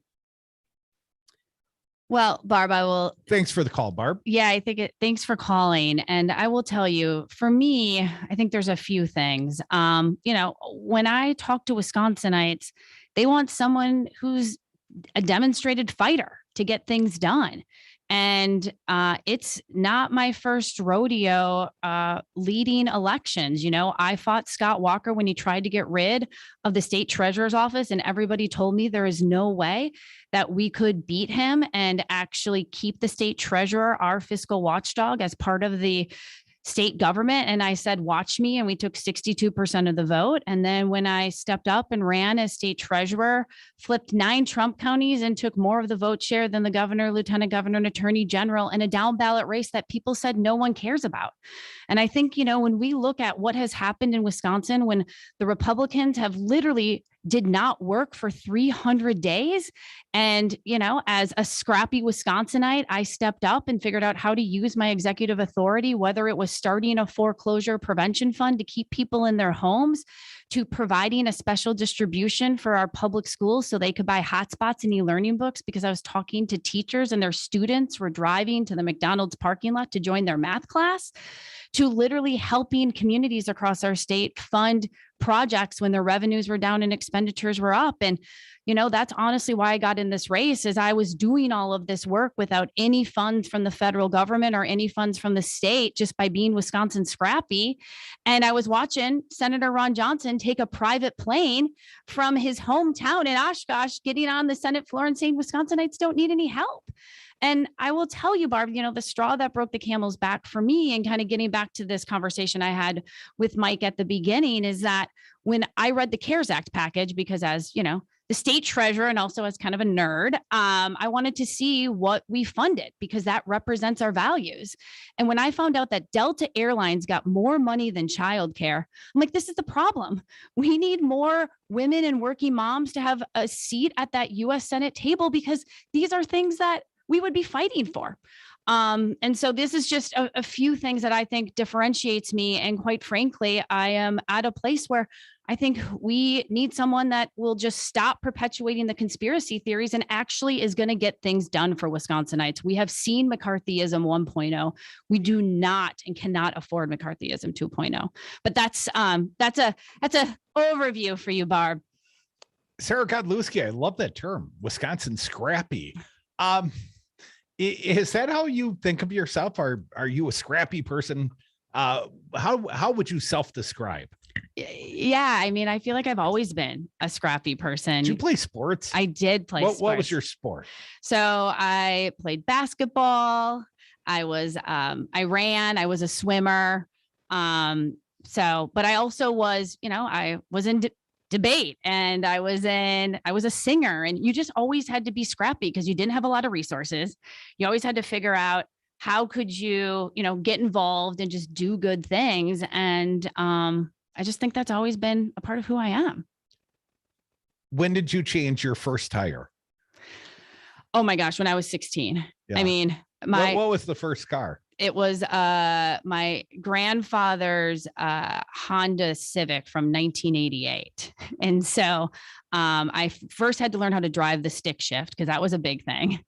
Well, Barb, I will. Thanks for the call, Barb. Yeah, I think thanks for calling. And I will tell you, for me, I think there's a few things. When I talk to Wisconsinites, they want someone who's a demonstrated fighter to get things done. And it's not my first rodeo leading elections. I fought Scott Walker when he tried to get rid of the state treasurer's office, and everybody told me there is no way that we could beat him and actually keep the state treasurer, our fiscal watchdog, as part of the state government. And I said, watch me. And we took 62% of the vote. And then when I stepped up and ran as state treasurer, flipped 9 Trump counties and took more of the vote share than the governor, lieutenant governor, and attorney general in a down ballot race that people said no one cares about. And I think, when we look at what has happened in Wisconsin, when the Republicans have literally did not work for 300 days. And, as a scrappy Wisconsinite, I stepped up and figured out how to use my executive authority, whether it was starting a foreclosure prevention fund to keep people in their homes, to providing a special distribution for our public schools so they could buy hotspots and e-learning books, because I was talking to teachers and their students were driving to the McDonald's parking lot to join their math class, to literally helping communities across our state fund projects when their revenues were down and expenditures were up. And, that's honestly why I got in this race, is I was doing all of this work without any funds from the federal government or any funds from the state, just by being Wisconsin scrappy. And I was watching Senator Ron Johnson take a private plane from his hometown in Oshkosh, getting on the Senate floor and saying Wisconsinites don't need any help. And I will tell you, Barb, the straw that broke the camel's back for me, and kind of getting back to this conversation I had with Mike at the beginning, is that when I read the CARES Act package, because as the state treasurer and also as kind of a nerd, I wanted to see what we funded, because that represents our values. And when I found out that Delta Airlines got more money than childcare, I'm like, this is the problem. We need more women and working moms to have a seat at that U.S. Senate table, because these are things that we would be fighting for. And so this is just a few things that I think differentiates me. And quite frankly, I am at a place where I think we need someone that will just stop perpetuating the conspiracy theories and actually is going to get things done for Wisconsinites. We have seen McCarthyism 1.0. We do not and cannot afford McCarthyism 2.0. But that's a overview for you, Barb. Sara Godlewski, I love that term, Wisconsin scrappy. Is that how you think of yourself? Are you a scrappy person? How would you self-describe? Yeah, I mean, I feel like I've always been a scrappy person. Did you play sports? I did play sports. What was your sport? So I played basketball. I ran, I was a swimmer. But I also was, I was in debate, and I was a singer, and you just always had to be scrappy because you didn't have a lot of resources. You always had to figure out how could you, get involved and just do good things. And, I just think that's always been a part of who I am. When did you change your first tire? Oh my gosh, when I was 16. Yeah. I mean, what was the first car? It was my grandfather's Honda Civic from 1988. And so I first had to learn how to drive the stick shift because that was a big thing.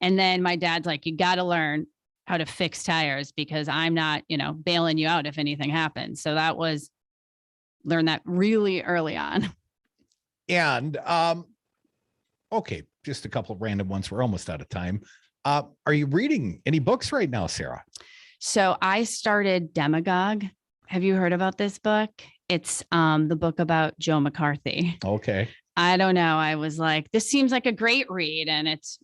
And then my dad's like, you got to learn how to fix tires because I'm not, bailing you out if anything happens. So that was learn that really early on. And okay, just a couple of random ones. We're almost out of time. Are you reading any books right now, Sarah? So I started Demagogue. Have you heard about this book? It's the book about Joe McCarthy. Okay. I don't know. I was like, this seems like a great read. And it's,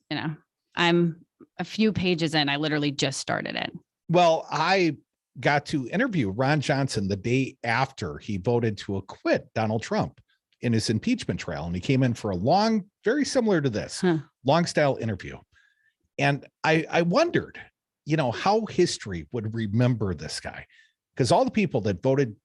I'm a few pages in. I literally just started it. Well, I got to interview Ron Johnson the day after he voted to acquit Donald Trump in his impeachment trial. And he came in for a long, very similar to this, long style interview. And I wondered, how history would remember this guy, because all the people that voted,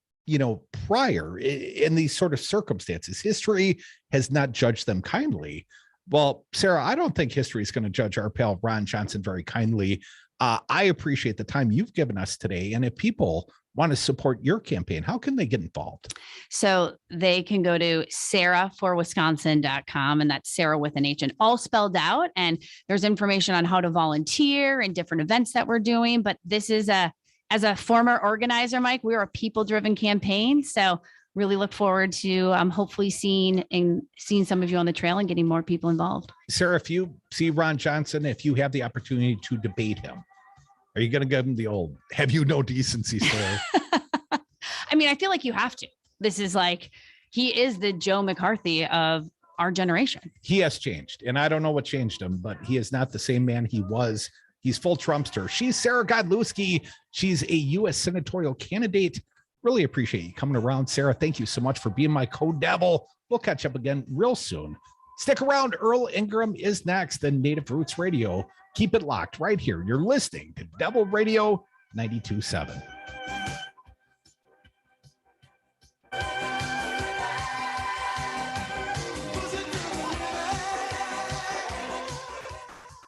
prior in these sort of circumstances, history has not judged them kindly. Well, Sarah, I don't think history is going to judge our pal Ron Johnson very kindly. I appreciate the time you've given us today. And if people want to support your campaign, how can they get involved? So they can go to sarahforwisconsin.com, and that's Sarah with an H and all spelled out. And there's information on how to volunteer and different events that we're doing. But this is as a former organizer, Mike, we're a people-driven campaign. So really look forward to hopefully seeing some of you on the trail and getting more people involved. Sarah, if you see Ron Johnson, if you have the opportunity to debate him, are you going to give him the old, have you no decency story? I mean, I feel like you have to. This is like, he is the Joe McCarthy of our generation. He has changed, and I don't know what changed him, but he is not the same man he was. He's full Trumpster. She's Sara Godlewski. She's a U.S. senatorial candidate. Really appreciate you coming around, Sarah. Thank you so much for being my co-devil. We'll catch up again real soon. Stick around. Earl Ingram is next, the Native Roots Radio. Keep it locked right here. You're listening to Devil Radio 92.7.